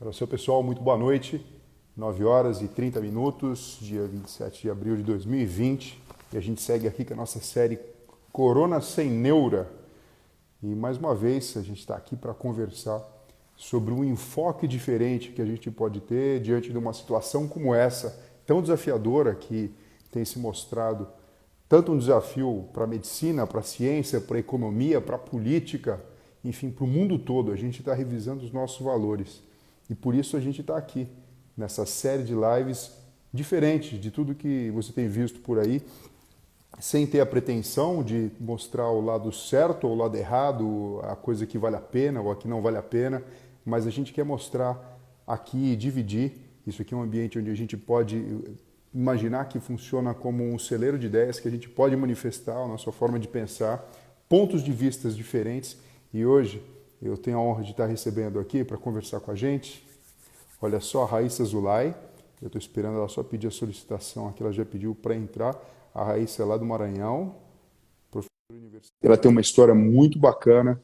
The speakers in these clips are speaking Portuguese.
Para o seu pessoal, muito boa noite. 9 horas e 30 minutos, dia 27 de abril de 2020. E a gente segue aqui com a nossa série Corona Sem Neura. E mais uma vez a gente está aqui para conversar sobre um enfoque diferente que a gente pode ter diante de uma situação como essa, tão desafiadora, que tem se mostrado tanto um desafio para a medicina, para a ciência, para a economia, para a política, enfim, para o mundo todo. A gente está revisando os nossos valores. E por isso a gente está aqui, nessa série de lives diferentes de tudo que você tem visto por aí, sem ter a pretensão de mostrar o lado certo ou o lado errado, a coisa que vale a pena ou a que não vale a pena, mas a gente quer mostrar aqui e dividir. Isso aqui é um ambiente onde a gente pode imaginar que funciona como um celeiro de ideias, que a gente pode manifestar a nossa forma de pensar, pontos de vistas diferentes. E hoje eu tenho a honra de estar recebendo aqui para conversar com a gente, olha só, a Raíssa Zulay. Eu estou esperando ela só pedir a solicitação aqui, ela já pediu para entrar. A Raíssa é lá do Maranhão, professora universitária. Ela tem uma história muito bacana,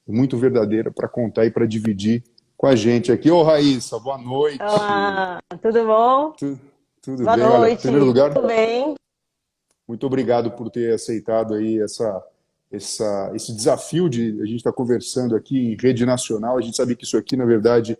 muito verdadeira para contar e para dividir com a gente aqui. Ô Raíssa, boa noite. Olá, tudo bom? Tudo Boa bem? Olha, em noite, primeiro lugar, tudo bem? muito obrigado por ter aceitado aí esse desafio de a gente estar conversando aqui em rede nacional. A gente sabe que isso aqui, na verdade,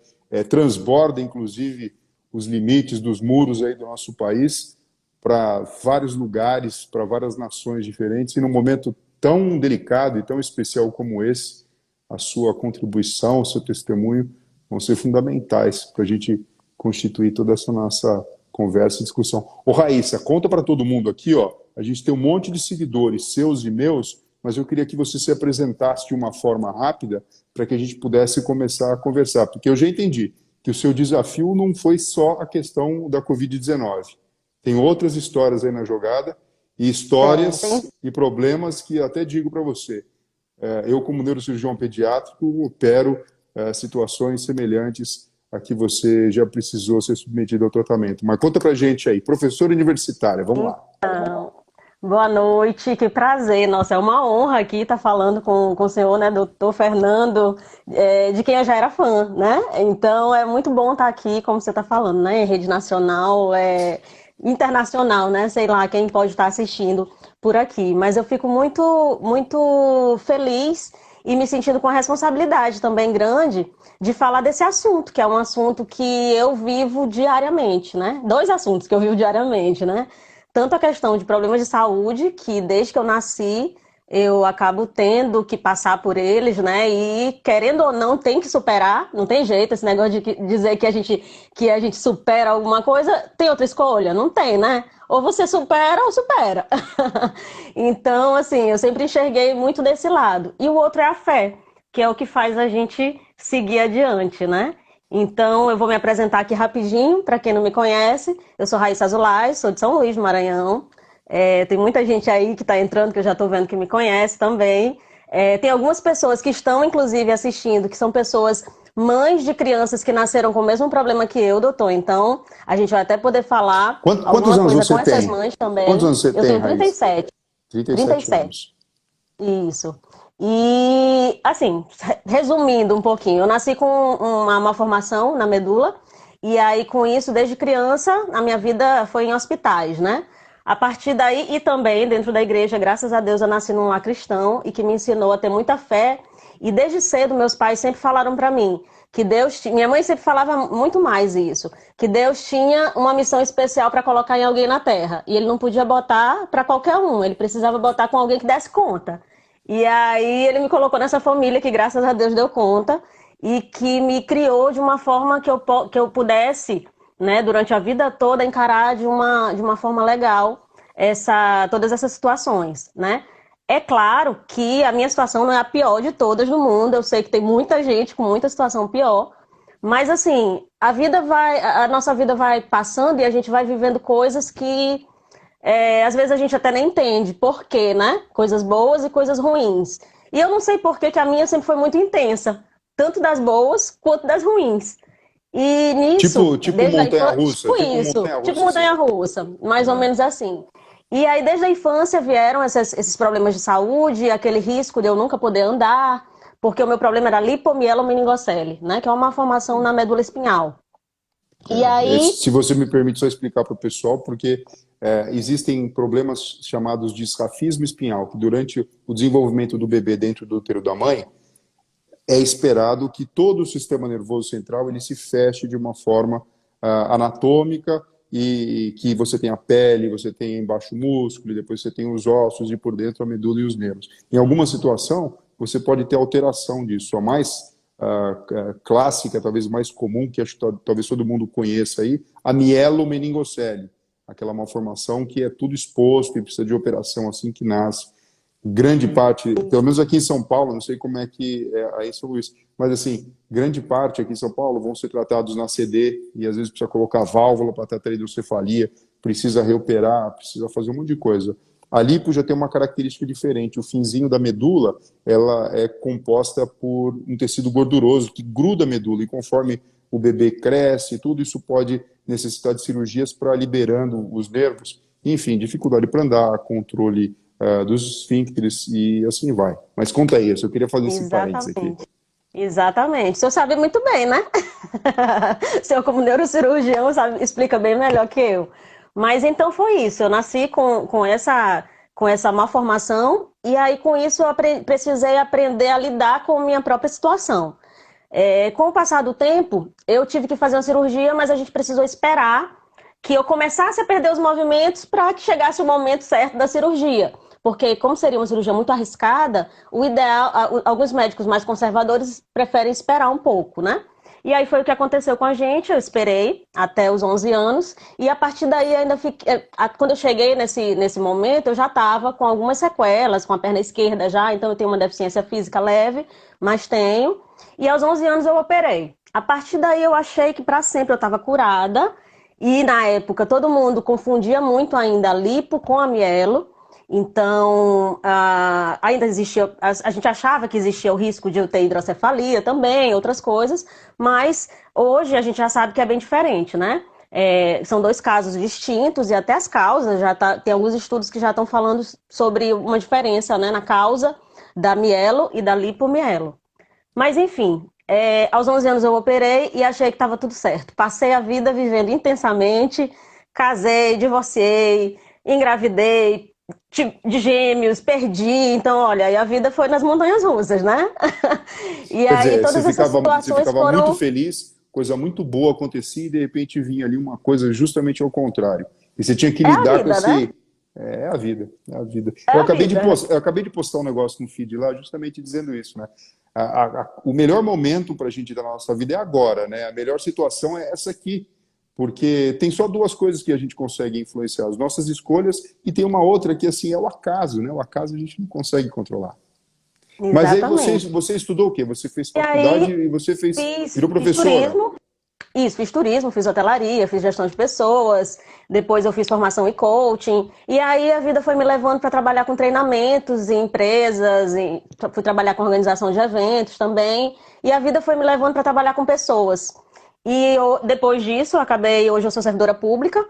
transborda, inclusive, os limites dos muros aí do nosso país para vários lugares, para várias nações diferentes. E num momento tão delicado e tão especial como esse, a sua contribuição, o seu testemunho vão ser fundamentais para a gente constituir toda essa nossa conversa e discussão. Ô Raíssa, conta para todo mundo aqui, ó. A gente tem um monte de seguidores, seus e meus, mas eu queria que você se apresentasse de uma forma rápida para que a gente pudesse começar a conversar, porque eu já entendi que o seu desafio não foi só a questão da Covid-19. Tem outras histórias aí na jogada, e Tem. histórias e problemas que até digo para você, eu como neurocirurgião pediátrico opero situações semelhantes a que você já precisou ser submetido ao tratamento. Mas conta pra gente aí, professora universitária, vamos lá. Então, boa noite, que prazer. Nossa, é uma honra aqui estar falando com o senhor, né, doutor Fernando, de quem eu já era fã, né? Então, é muito bom estar aqui, como você está falando, né, em rede nacional, internacional, né? Sei lá quem pode estar assistindo por aqui. Mas eu fico muito, muito feliz e me sentindo com a responsabilidade também grande de falar desse assunto, que é um assunto que eu vivo diariamente, né? Dois assuntos que eu vivo diariamente, né? Tanto a questão de problemas de saúde, que desde que eu nasci eu acabo tendo que passar por eles, né? E querendo ou não, tem que superar, não tem jeito. Esse negócio de dizer que a gente supera alguma coisa, tem outra escolha? Não tem, né? Ou você supera ou supera. Então, assim, eu sempre enxerguei muito desse lado. E o outro é a fé, que é o que faz a gente seguir adiante, né? Então, eu vou me apresentar aqui rapidinho, para quem não me conhece. Eu sou Raíssa Zulay, sou de São Luís, do Maranhão. Tem muita gente aí que está entrando, que eu já estou vendo que me conhece também. Tem algumas pessoas que estão, inclusive, assistindo, que são pessoas mães de crianças que nasceram com o mesmo problema que eu, doutor. Então, a gente vai até poder falar Quantos alguma anos coisa com você essas tem? mães Quantos também. anos você Eu tem, tenho trinta e Raíssa? sete, trinta e 37 sete. anos. Isso. E, assim, resumindo um pouquinho, eu nasci com uma malformação na medula, e aí com isso, desde criança, a minha vida foi em hospitais, né? A partir daí, e também dentro da igreja, graças a Deus, eu nasci num lar cristão e que me ensinou a ter muita fé. E desde cedo, meus pais sempre falaram para mim que Deus, minha mãe sempre falava muito mais isso, que Deus tinha uma missão especial para colocar em alguém na terra. E ele não podia botar para qualquer um, ele precisava botar com alguém que desse conta. E aí ele me colocou nessa família que, graças a Deus, deu conta e que me criou de uma forma que eu pudesse, né, durante a vida toda, encarar de uma forma legal todas essas situações, né? É claro que a minha situação não é a pior de todas no mundo, eu sei que tem muita gente com muita situação pior, mas assim, a nossa vida vai passando e a gente vai vivendo coisas que às vezes a gente até nem entende por quê, né? Coisas boas e coisas ruins. E eu não sei por que a minha sempre foi muito intensa, tanto das boas quanto das ruins. E Tipo, nisso, tipo desde a infância, montanha-russa, tipo tipo montanha-russa, assim. montanha-russa, mais ou É. menos assim. E aí, desde a infância, vieram esses problemas de saúde, aquele risco de eu nunca poder andar, porque o meu problema era lipomielo-meningocele, né? Que é uma malformação na medula espinhal. E aí, Se você me permite só explicar para o pessoal, porque existem problemas chamados de escafismo espinhal, que durante o desenvolvimento do bebê dentro do útero da mãe, é esperado que todo o sistema nervoso central ele se feche de uma forma anatômica e que você tem a pele, você tem embaixo o músculo, e depois você tem os ossos e por dentro a medula e os nervos. Em alguma situação, você pode ter alteração disso. A mais clássica, talvez mais comum, que acho que talvez todo mundo conheça aí, a mielomeningocele, aquela malformação que é tudo exposto e precisa de operação assim que nasce. Grande parte, pelo menos aqui em São Paulo, não sei como é que é aí em São Luís, mas assim, grande parte aqui em São Paulo vão ser tratados na CD e às vezes precisa colocar válvula para tratar hidrocefalia, precisa reoperar, precisa fazer um monte de coisa. A lipo já tem uma característica diferente. O finzinho da medula, ela é composta por um tecido gorduroso que gruda a medula e conforme o bebê cresce, tudo isso pode necessitar de cirurgias para liberando os nervos. Enfim, dificuldade para andar, controle dos esfíncteres e assim vai. Mas conta aí, eu só queria fazer esse parênteses aqui. exatamente. Exatamente. O senhor sabe muito bem, né? O senhor, como neurocirurgião, sabe, explica bem melhor que eu. Mas então foi isso. Eu nasci com essa malformação, e aí com isso eu precisei aprender a lidar com a minha própria situação. Com o passar do tempo, eu tive que fazer uma cirurgia, mas a gente precisou esperar que eu começasse a perder os movimentos para que chegasse o momento certo da cirurgia. Porque, como seria uma cirurgia muito arriscada, o ideal, alguns médicos mais conservadores preferem esperar um pouco, né? E aí foi o que aconteceu com a gente, eu esperei até os 11 anos, e a partir daí ainda fiquei, quando eu cheguei nesse momento, eu já estava com algumas sequelas, com a perna esquerda já, então eu tenho uma deficiência física leve, mas tenho, e aos 11 anos eu operei. A partir daí eu achei que para sempre eu estava curada, e na época todo mundo confundia muito ainda a lipo com a mielo. Então, ainda existia, a gente achava que existia o risco de eu ter hidrocefalia também, outras coisas, mas hoje a gente já sabe que é bem diferente, né? São dois casos distintos e até as causas, tem alguns estudos que já estão falando sobre uma diferença, né, na causa da mielo e da lipomielo. Mas enfim, aos 11 anos eu operei e achei que estava tudo certo. Passei a vida vivendo intensamente, casei, divorciei, engravidei, de gêmeos, perdi. Então, olha, aí a vida foi nas montanhas russas, né? E Quer aí dizer, todas essas você situações ficava muito foram... feliz, coisa muito boa acontecia e de repente vinha ali uma coisa justamente ao contrário. E você tinha que É a lidar com vida, né? esse. É a vida, é a vida. É a vida. Eu acabei de postar um negócio no feed lá justamente dizendo isso, né? O melhor momento para a gente dar na nossa vida é agora, né? A melhor situação é essa aqui, porque tem só duas coisas que a gente consegue influenciar, as nossas escolhas, e tem uma outra que assim é o acaso, né? O acaso a gente não consegue controlar. Mas aí Exatamente. você estudou o quê? Você fez E faculdade aí e você fiz, virou fiz professora. turismo. Isso, fiz turismo, fiz hotelaria, fiz gestão de pessoas, depois eu fiz formação em coaching, e aí a vida foi me levando para trabalhar com treinamentos em empresas, fui trabalhar com organização de eventos também, e a vida foi me levando para trabalhar com pessoas. E depois disso, hoje eu sou servidora pública,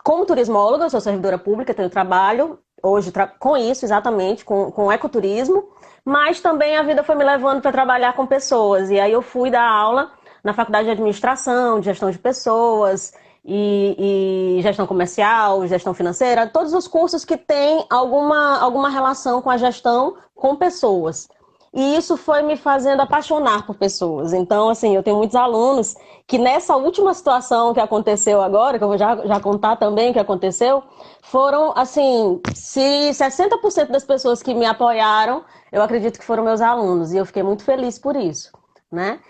como turismóloga, eu sou servidora pública, tenho trabalho hoje com isso, exatamente, com ecoturismo, mas também a vida foi me levando para trabalhar com pessoas, e aí eu fui dar aula na faculdade de administração, de gestão de pessoas e gestão comercial, gestão financeira, todos os cursos que têm alguma relação com a gestão com pessoas. E isso foi me fazendo apaixonar por pessoas. Então, assim, eu tenho muitos alunos que nessa última situação que aconteceu agora, que eu vou já contar também o que aconteceu, foram, assim, se 60% das pessoas que me apoiaram, eu acredito que foram meus alunos. E eu fiquei muito feliz por isso, né?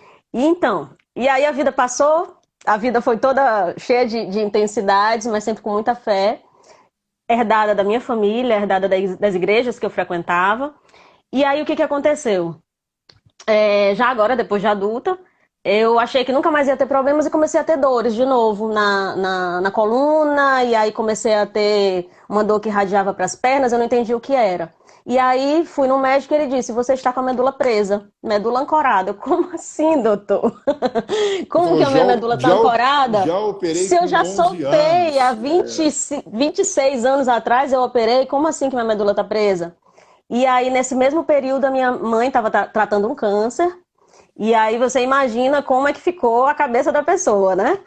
E aí a vida passou, a vida foi toda cheia de intensidades, mas sempre com muita fé, herdada da minha família, herdada das igrejas que eu frequentava. E aí o que aconteceu? Já agora, depois de adulta, eu achei que nunca mais ia ter problemas e comecei a ter dores de novo na coluna, e aí comecei a ter uma dor que irradiava para as pernas, eu não entendi o que era. E aí fui no médico e ele disse, você está com a medula presa, medula ancorada. Eu, como assim, doutor? Você Como falou, que a minha medula está ancorada? já operei Se eu com já 11 soltei há anos. 26 anos atrás, eu operei, como assim que minha medula está presa? E aí, nesse mesmo período, a minha mãe estava tratando um câncer. E aí você imagina como é que ficou a cabeça da pessoa, né?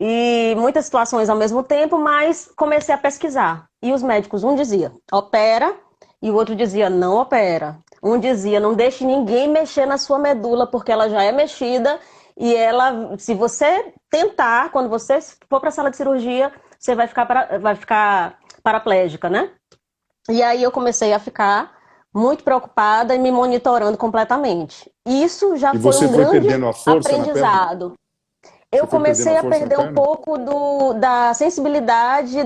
E muitas situações ao mesmo tempo, mas comecei a pesquisar. E os médicos, um dizia, opera, e o outro dizia, não opera. Um dizia, não deixe ninguém mexer na sua medula, porque ela já é mexida, e ela, se você tentar, quando você for para a sala de cirurgia, você vai ficar paraplégica, né? E aí eu comecei a ficar muito preocupada e me monitorando completamente. Isso já E foi você um foi grande perdendo a força na perna? aprendizado. Você Eu foi perdendo a comecei a força na perder um perna? pouco da sensibilidade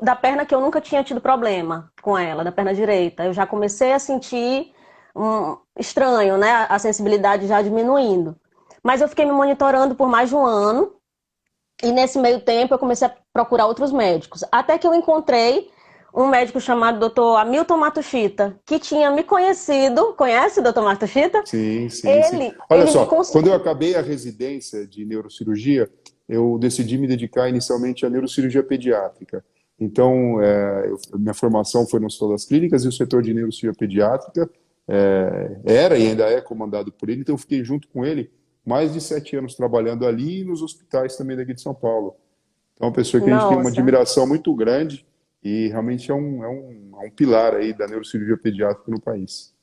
da perna que eu nunca tinha tido problema com ela, da perna direita. Eu já comecei a sentir estranho, né? A sensibilidade já diminuindo. Mas eu fiquei me monitorando por mais de um ano. E nesse meio tempo eu comecei a procurar outros médicos. Até que eu encontrei um médico chamado Dr. Hamilton Matushita, que tinha me conhecido. Conhece o Dr. Matushita? Sim, sim, sim. Olha Ele me só, quando eu consultou. acabei a residência de neurocirurgia, eu decidi me dedicar inicialmente à neurocirurgia pediátrica. Então, minha formação foi no Hospital das Clínicas e o setor de neurocirurgia pediátrica era e ainda é comandado por ele, então eu fiquei junto com ele mais de 7 anos trabalhando ali e nos hospitais também daqui de São Paulo. Então, é uma pessoa que a gente tem uma Nossa. admiração muito grande e realmente é um pilar aí da neurocirurgia pediátrica no país.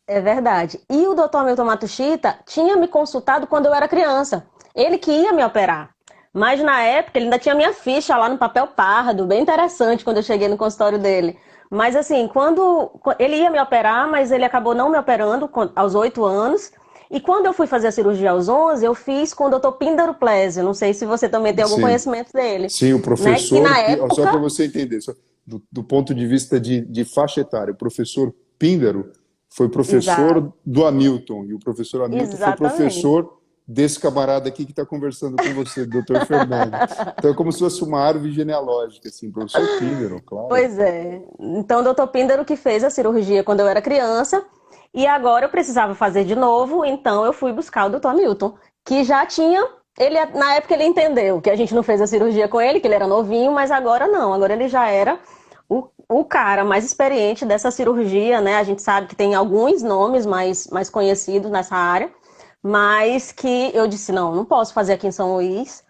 É verdade. E o Dr. Milton Matushita tinha me consultado quando eu era criança. Ele que ia me operar. Mas na época ele ainda tinha minha ficha lá no papel pardo, bem interessante quando eu cheguei no consultório dele. Mas assim, quando ele ia me operar, mas ele acabou não me operando aos 8 anos. E quando eu fui fazer a cirurgia aos 11, eu fiz com o Dr. Píndaro Plesio. Não sei se você também tem algum Sim. conhecimento dele, Sim, o né? Que professor, na só para época, você entender, do ponto de vista de faixa etária, o professor Píndaro foi exato, professor do Hamilton, e o professor Hamilton foi exatamente. professor desse camarada aqui que está conversando com você, doutor Fernando. Então é como se fosse uma árvore genealógica, assim, professor Píndaro, claro. Pois é. Então, o doutor Píndaro que fez a cirurgia quando eu era criança, e agora eu precisava fazer de novo, então eu fui buscar o doutor Milton, que já tinha. Ele, na época ele entendeu que a gente não fez a cirurgia com ele, que ele era novinho, mas agora não. Agora ele já era o cara mais experiente dessa cirurgia, né? A gente sabe que tem alguns nomes mais conhecidos nessa área, mas que eu disse, não, não posso fazer aqui em São Luís.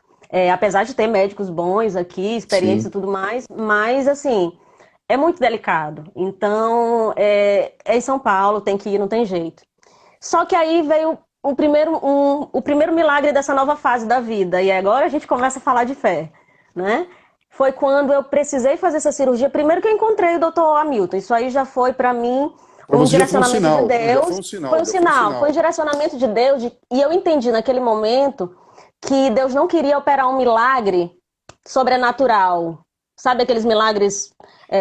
Apesar de ter médicos bons aqui, experientes e Sim. tudo mais, mas assim, é muito delicado. Então, é em São Paulo, tem que ir, não tem jeito. Só que aí veio o primeiro milagre dessa nova fase da vida, e agora a gente começa a falar de fé, né? Foi quando eu precisei fazer essa cirurgia, primeiro que eu encontrei o doutor Hamilton, isso aí já foi para mim Para um você já foi um direcionamento de sinal, já foi Deus, um foi sinal, um já foi um sinal, foi um sinal. direcionamento de Deus, e eu entendi naquele momento que Deus não queria operar um milagre sobrenatural. Sabe aqueles milagres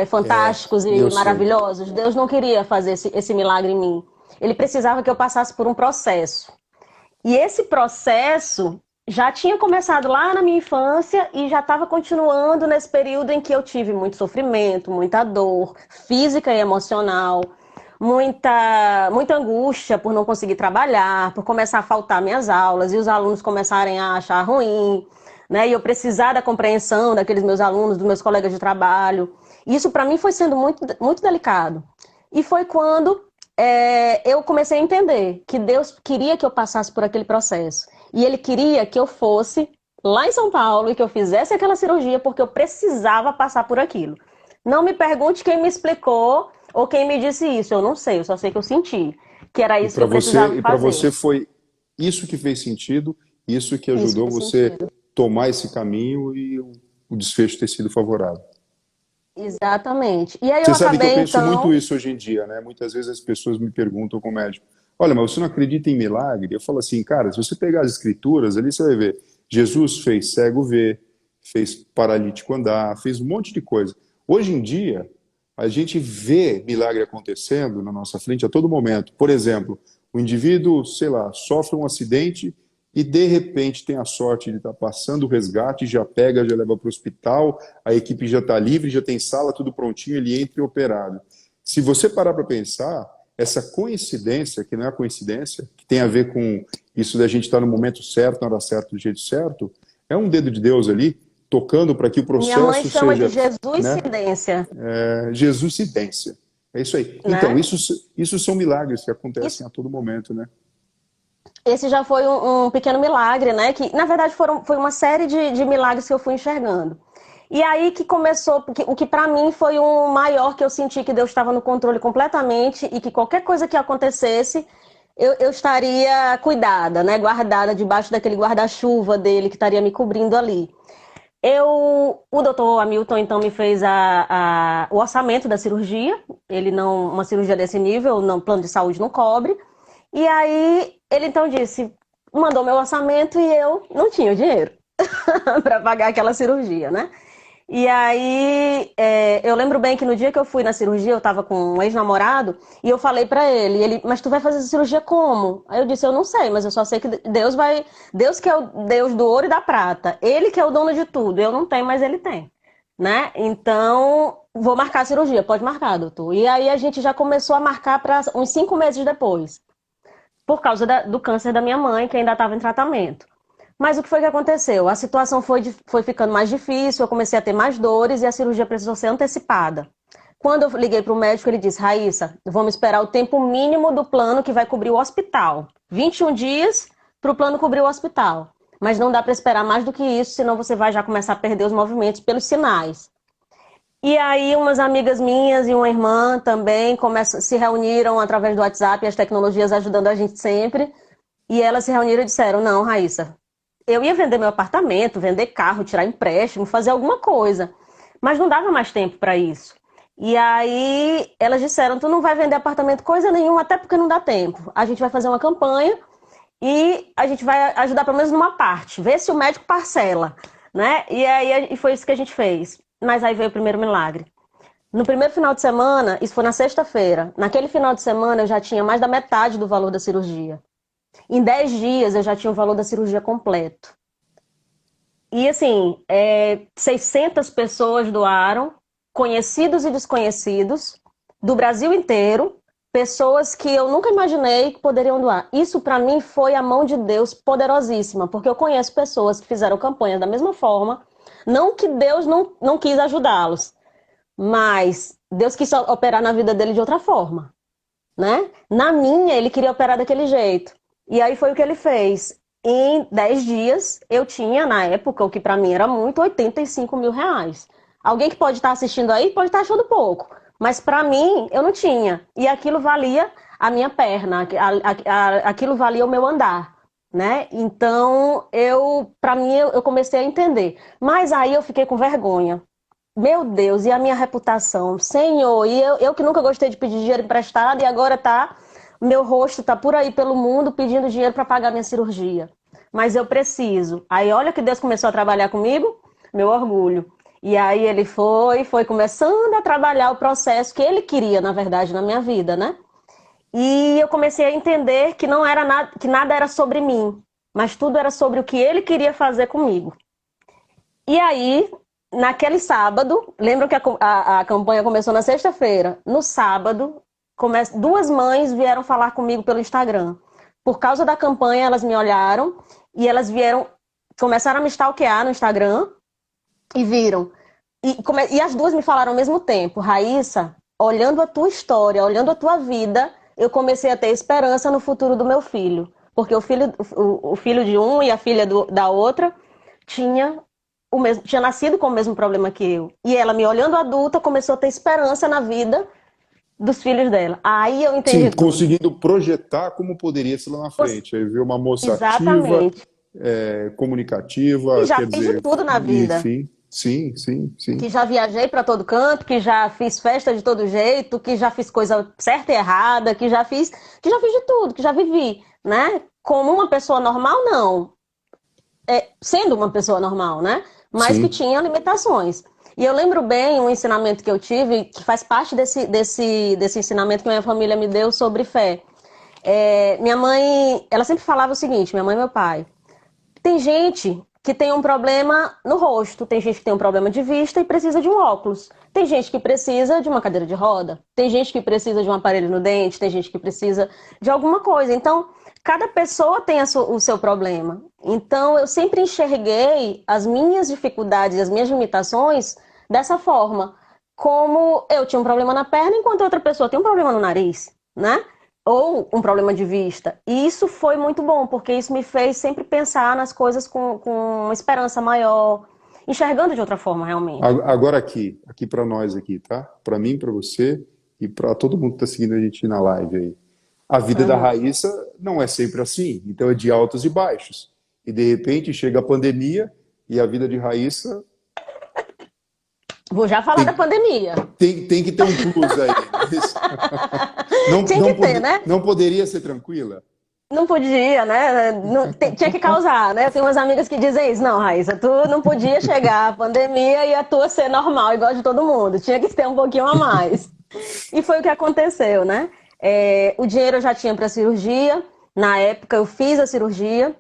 fantásticos Eu e sei. maravilhosos? Deus não queria fazer esse milagre em mim. Ele precisava que eu passasse por um processo. E esse processo já tinha começado lá na minha infância e já estava continuando nesse período em que eu tive muito sofrimento, muita dor física e emocional, muita angústia por não conseguir trabalhar, por começar a faltar minhas aulas e os alunos começarem a achar ruim, né? E eu precisar da compreensão daqueles meus alunos, dos meus colegas de trabalho. Isso para mim foi sendo muito delicado. E foi quando eu comecei a entender que Deus queria que eu passasse por aquele processo. E Ele queria que eu fosse lá em São Paulo e que eu fizesse aquela cirurgia porque eu precisava passar por aquilo. Não me pergunte quem me explicou ou quem me disse isso. Eu não sei, eu só sei que eu senti que era isso que eu precisava E para fazer. você foi isso que fez sentido, isso que Isso ajudou fez você sentido. tomar esse caminho e o desfecho ter sido favorável. Exatamente. E aí eu Você sabe que eu acabei, penso muito então. isso hoje em dia, né? Muitas vezes as pessoas me perguntam como médico: olha, mas você não acredita em milagre? Eu falo assim, cara, se você pegar as escrituras, ali você vai ver, Jesus fez cego ver, fez paralítico andar, fez um monte de coisa. Hoje em dia, a gente vê milagre acontecendo na nossa frente a todo momento. Por exemplo, o indivíduo, sei lá, sofre um acidente e de repente tem a sorte de estar passando o resgate, já pega, já leva para o hospital, a equipe já está livre, já tem sala, tudo prontinho, ele entra e é operado. Se você parar para pensar, essa coincidência, que não é coincidência, que tem a ver com isso da gente estar no momento certo, na hora certa, do jeito certo, é um dedo de Deus ali, tocando para que o Minha mãe processo chama de seja, Jesus né, Cidência. Jesuscidência. É isso aí. Então, né? isso são milagres que acontecem Isso, a todo momento, né? esse já foi um pequeno milagre, né? Que na verdade foi uma série de milagres que eu fui enxergando. E aí que começou, porque o que para mim foi um maior que eu senti que Deus estava no controle completamente e que qualquer coisa que acontecesse, eu estaria cuidada, né? Guardada debaixo daquele guarda-chuva dele que estaria me cobrindo ali. O doutor Hamilton então me fez o orçamento da cirurgia. Ele não, uma cirurgia desse nível, não, plano de saúde não cobre. E aí ele então disse, mandou meu orçamento e eu não tinha o dinheiro para pagar aquela cirurgia, né? E aí, eu lembro bem que no dia que eu fui na cirurgia, eu tava com um ex-namorado e eu falei pra ele, mas tu vai fazer essa cirurgia como? Aí eu disse, eu não sei, mas eu só sei que Deus que é o Deus do ouro e da prata, Ele que é o dono de tudo, eu não tenho, mas Ele tem, né? Então, vou marcar a cirurgia, pode marcar, doutor. E aí a gente já começou a marcar para uns 5 meses depois, por causa do câncer da minha mãe, que ainda estava em tratamento. Mas o que foi que aconteceu? A situação foi ficando mais difícil, eu comecei a ter mais dores e a cirurgia precisou ser antecipada. Quando eu liguei para o médico, ele disse, Raíssa, vamos esperar o tempo mínimo do plano que vai cobrir o hospital. 21 dias para o plano cobrir o hospital. Mas não dá para esperar mais do que isso, senão você vai já começar a perder os movimentos pelos sinais. E aí umas amigas minhas e uma irmã também se reuniram através do WhatsApp, as tecnologias ajudando a gente sempre. E elas se reuniram e disseram, não, Raíssa, eu ia vender meu apartamento, vender carro, tirar empréstimo, fazer alguma coisa. Mas não dava mais tempo para isso. E aí elas disseram, tu não vai vender apartamento coisa nenhuma, até porque não dá tempo. A gente vai fazer uma campanha e a gente vai ajudar pelo menos numa parte, ver se o médico parcela, né? E aí foi isso que a gente fez. Mas aí veio o primeiro milagre. No primeiro final de semana, isso foi na sexta-feira, naquele final de semana eu já tinha mais da metade do valor da cirurgia. Em 10 dias eu já tinha o valor da cirurgia completo. E assim, 600 pessoas doaram, conhecidos e desconhecidos, do Brasil inteiro, pessoas que eu nunca imaginei que poderiam doar. Isso para mim foi a mão de Deus poderosíssima, porque eu conheço pessoas que fizeram campanha da mesma forma, não que Deus não quis ajudá-los, mas Deus quis operar na vida dele de outra forma, né? Na minha, ele queria operar daquele jeito. E aí foi o que ele fez. Em 10 dias, eu tinha, na época, o que para mim era muito, R$ 85.000. Alguém que pode estar assistindo aí pode estar achando pouco, mas para mim, eu não tinha. E aquilo valia a minha perna, aquilo valia o meu andar, né? Então, para mim, eu comecei a entender. Mas aí eu fiquei com vergonha. Meu Deus, e a minha reputação? Senhor, e eu que nunca gostei de pedir dinheiro emprestado e agora meu rosto tá por aí pelo mundo pedindo dinheiro para pagar minha cirurgia. Mas eu preciso. Aí olha que Deus começou a trabalhar comigo, meu orgulho. E aí ele foi começando a trabalhar o processo que ele queria, na verdade, na minha vida, né? E eu comecei a entender que não era nada, que nada era sobre mim, mas tudo era sobre o que ele queria fazer comigo. E aí, naquele sábado, lembram que a campanha começou na sexta-feira? No sábado, duas mães vieram falar comigo pelo Instagram. Por causa da campanha, elas me olharam e elas começaram a me stalkear no Instagram e viram. E as duas me falaram ao mesmo tempo, Raíssa, olhando a tua história, olhando a tua vida, eu comecei a ter esperança no futuro do meu filho. Porque o filho de um e a filha da outra tinha nascido com o mesmo problema que eu. E ela, me olhando adulta, começou a ter esperança na vida dos filhos dela. Aí eu Sim, entendi tudo. conseguindo projetar como poderia ser lá na frente. Aí viu uma moça ativa, Exatamente. comunicativa, E já quer fiz de dizer, tudo na vida. enfim, sim, sim, sim. Que já viajei para todo canto, que já fiz festa de todo jeito, que já fiz coisa certa e errada, que já fiz de tudo, que já vivi, né? Como uma pessoa normal, não. Sendo uma pessoa normal, né? Mas que Sim. tinha limitações. E eu lembro bem um ensinamento que eu tive, que faz parte desse ensinamento que minha família me deu sobre fé. Minha mãe, ela sempre falava o seguinte, minha mãe e meu pai, tem gente que tem um problema no rosto, tem gente que tem um problema de vista e precisa de um óculos. Tem gente que precisa de uma cadeira de roda, tem gente que precisa de um aparelho no dente, tem gente que precisa de alguma coisa. Então, cada pessoa tem o seu problema. Então, eu sempre enxerguei as minhas dificuldades, as minhas limitações dessa forma. como eu tinha um problema na perna, enquanto outra pessoa tem um problema no nariz, né? Ou um problema de vista. E isso foi muito bom, porque isso me fez sempre pensar nas coisas com uma esperança maior, enxergando de outra forma, realmente. Agora aqui para nós aqui, tá? Para mim, para você e para todo mundo que está seguindo a gente na live aí. A vida da Uhum. Raíssa não é sempre assim, então é de altos e baixos. E de repente chega a pandemia e a vida de Raíssa Vou já falar da tem, pandemia. tem que ter um plus aí. Não, Tinha que ter, né? não poderia ser tranquila? Não podia, né? Tinha que causar, né? Eu tenho umas amigas que dizem isso. Não, Raíssa, tu não podia chegar à pandemia e a tua ser normal, igual de todo mundo. Tinha que ter um pouquinho a mais. E foi o que aconteceu, né? O dinheiro eu já tinha para cirurgia. Na época eu fiz a cirurgia.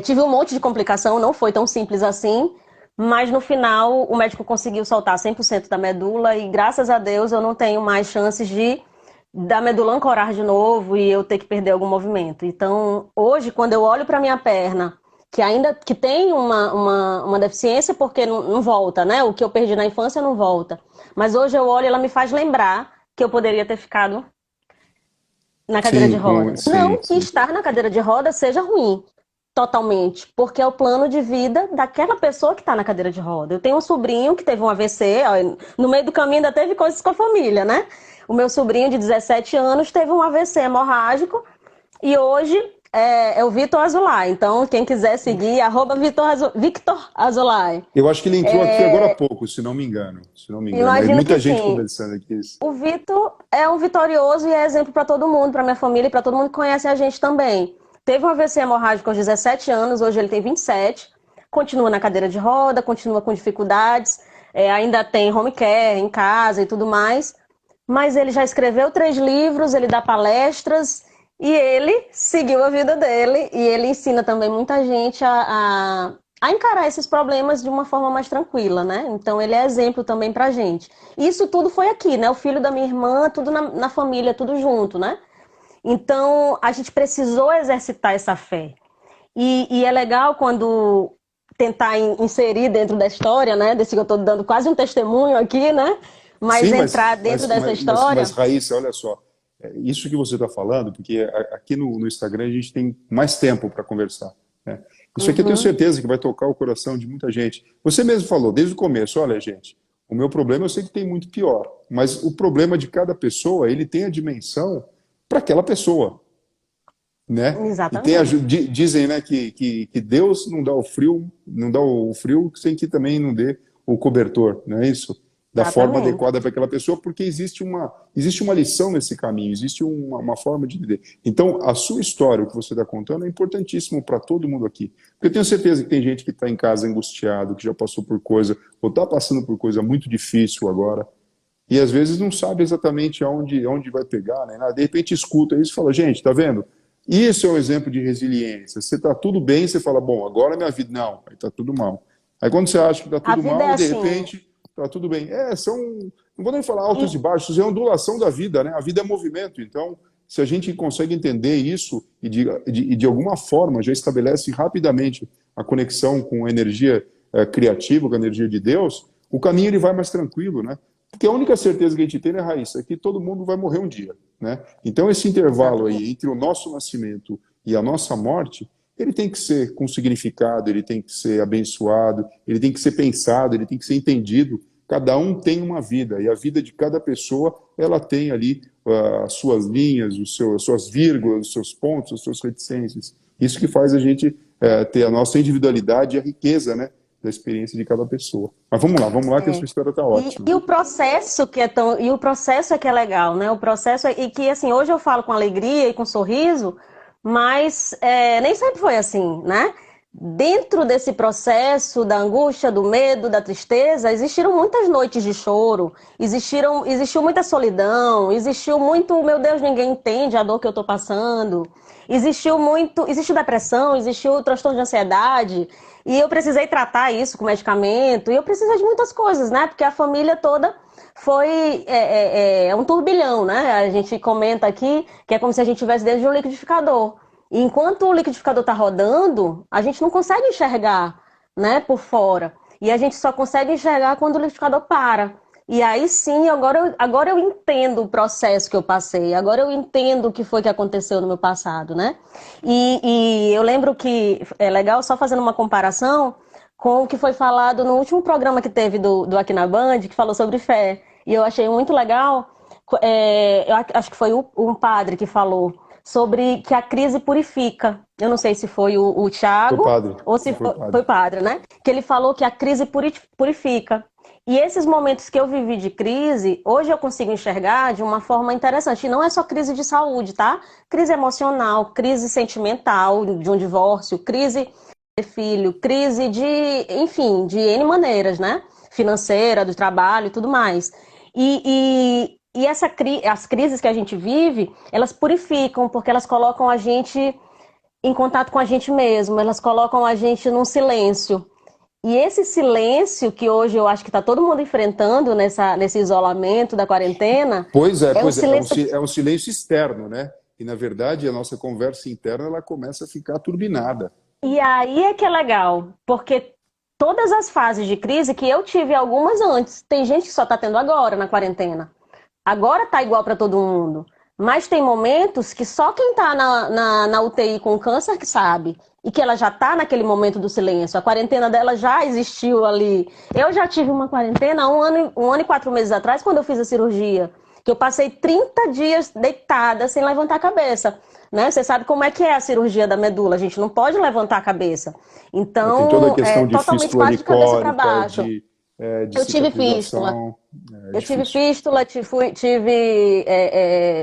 Tive um monte de complicação, não foi tão simples assim. Mas no final o médico conseguiu soltar 100% da medula e graças a Deus eu não tenho mais chances de da medula ancorar de novo e eu ter que perder algum movimento. Então, hoje, quando eu olho para minha perna, que ainda que tem uma deficiência, porque não volta, né? O que eu perdi na infância não volta. Mas hoje eu olho e ela me faz lembrar que eu poderia ter ficado na cadeira de Sim, roda. sim, Não que sim. estar na cadeira de roda seja ruim, totalmente, porque é o plano de vida daquela pessoa que está na cadeira de roda. Eu tenho um sobrinho que teve um AVC, ó, no meio do caminho ainda teve coisas com a família, né? O meu sobrinho de 17 anos teve um AVC hemorrágico e hoje é o Vitor Azulay. Então, quem quiser seguir, Victor Azulay. Eu acho que ele entrou aqui agora há pouco, se não me engano. Se não me engano. Aí Imagino que muita gente sim. conversando aqui. O Vitor é um vitorioso e é exemplo para todo mundo, para minha família e para todo mundo que conhece a gente também. Teve um AVC hemorrágico aos 17 anos, hoje ele tem 27. Continua na cadeira de roda, continua com dificuldades, ainda tem home care em casa e tudo mais. Mas ele já escreveu 3 livros, ele dá palestras e ele seguiu a vida dele. E ele ensina também muita gente a encarar esses problemas de uma forma mais tranquila, né? Então ele é exemplo também pra gente. Isso tudo foi aqui, né? O filho da minha irmã, tudo na família, tudo junto, né? Então a gente precisou exercitar essa fé. E é legal quando tentar inserir dentro da história, né? Desse que eu estou dando quase um testemunho aqui, né? Mas Sim, entrar dentro dessa mas história. Raíssa, olha só. Isso que você está falando, porque aqui no Instagram a gente tem mais tempo para conversar. Né? Isso aqui eu tenho Uhum, certeza que vai tocar o coração de muita gente. Você mesmo falou desde o começo, olha, gente, o meu problema eu sei que tem muito pior, mas o problema de cada pessoa, ele tem a dimensão para aquela pessoa. Né? E tem exatamente. dizem, né, que Deus não dá o frio, não dá o frio sem que também não dê o cobertor, não é isso? Da forma Exatamente. adequada para aquela pessoa, porque existe uma lição nesse caminho, existe uma forma de viver. Então, a sua história, o que você está contando, é importantíssimo para todo mundo aqui. Porque eu tenho certeza que tem gente que está em casa angustiado, que já passou por coisa, ou está passando por coisa muito difícil agora, e às vezes não sabe exatamente onde vai pegar, né? De repente escuta isso e fala, gente, tá vendo? Isso é um exemplo de resiliência. Você tá tudo bem, você fala, bom, agora é minha vida. Não, aí tá tudo mal. Aí quando você acha que tá A tudo vida é mal, de assim. repente tá tudo bem. não vou nem falar altos e E, baixos, é a ondulação da vida, né? A vida é movimento. Então, se a gente consegue entender isso e de alguma forma já estabelece rapidamente a conexão com a energia criativa, com a energia de Deus, o caminho ele vai mais tranquilo, né? Porque a única certeza que a gente tem, né, Raíssa, é que todo mundo vai morrer um dia, né? Então, esse intervalo exatamente. aí entre o nosso nascimento e a nossa morte, ele tem que ser com significado, ele tem que ser abençoado, ele tem que ser pensado, ele tem que ser entendido. Cada um tem uma vida, e a vida de cada pessoa, ela tem ali as suas linhas, as suas vírgulas, os seus pontos, as suas reticências. Isso que faz a gente ter a nossa individualidade e a riqueza, né, da experiência de cada pessoa. Mas vamos lá, que a sua É. história está ótima. E o processo que é tão, e o processo é que é legal, né? O processo e que assim hoje eu falo com alegria e com sorriso, mas nem sempre foi assim, né? Dentro desse processo da angústia, do medo, da tristeza, existiram muitas noites de choro, existiu muita solidão, existiu muito, meu Deus, ninguém entende a dor que eu tô passando, existiu depressão, existiu transtorno de ansiedade, e eu precisei tratar isso com medicamento, e eu precisei de muitas coisas, né? Porque a família toda foi um turbilhão, né? A gente comenta aqui que é como se a gente estivesse dentro de um liquidificador. E enquanto o liquidificador está rodando, a gente não consegue enxergar, né, por fora. E a gente só consegue enxergar quando o liquidificador para. E aí sim, agora eu entendo o processo que eu passei, agora eu entendo o que foi que aconteceu no meu passado, né? E eu lembro que é legal, só fazendo uma comparação com o que foi falado no último programa que teve do Aqui na Band, que falou sobre fé. E eu achei muito legal, eu acho que foi um padre que falou sobre que a crise purifica. Eu não sei se foi o Foi Tiago padre. ou se Foi foi padre. o padre, né? Que ele falou que a crise purifica. E esses momentos que eu vivi de crise, hoje eu consigo enxergar de uma forma interessante. E não é só crise de saúde, tá? Crise emocional, crise sentimental de um divórcio, crise de filho, crise de, enfim, de N maneiras, né? Financeira, do trabalho e tudo mais. E as crises que a gente vive, elas purificam, porque elas colocam a gente em contato com a gente mesmo, elas colocam a gente num silêncio. E esse silêncio que hoje eu acho que está todo mundo enfrentando nesse isolamento da quarentena, é um Pois é, silêncio. é um silêncio externo, né? E na verdade a nossa conversa interna ela começa a ficar turbinada. E aí é que é legal, porque todas as fases de crise que eu tive algumas antes, tem gente que só está tendo agora na quarentena. Agora tá igual para todo mundo. Mas tem momentos que só quem tá na UTI com câncer que sabe. E que ela já tá naquele momento do silêncio. A quarentena dela já existiu ali. Eu já tive uma quarentena um ano e 4 meses atrás, quando eu fiz a cirurgia. Que eu passei 30 dias deitada, sem levantar a cabeça. Né? Você sabe como é que é a cirurgia da medula. A gente não pode levantar a cabeça. Tem toda a Então, é questão de totalmente fístula quase de cabeça para licórica, baixo. de Eu tive fístula. cicatrização. É Eu tive difícil. fístula, tive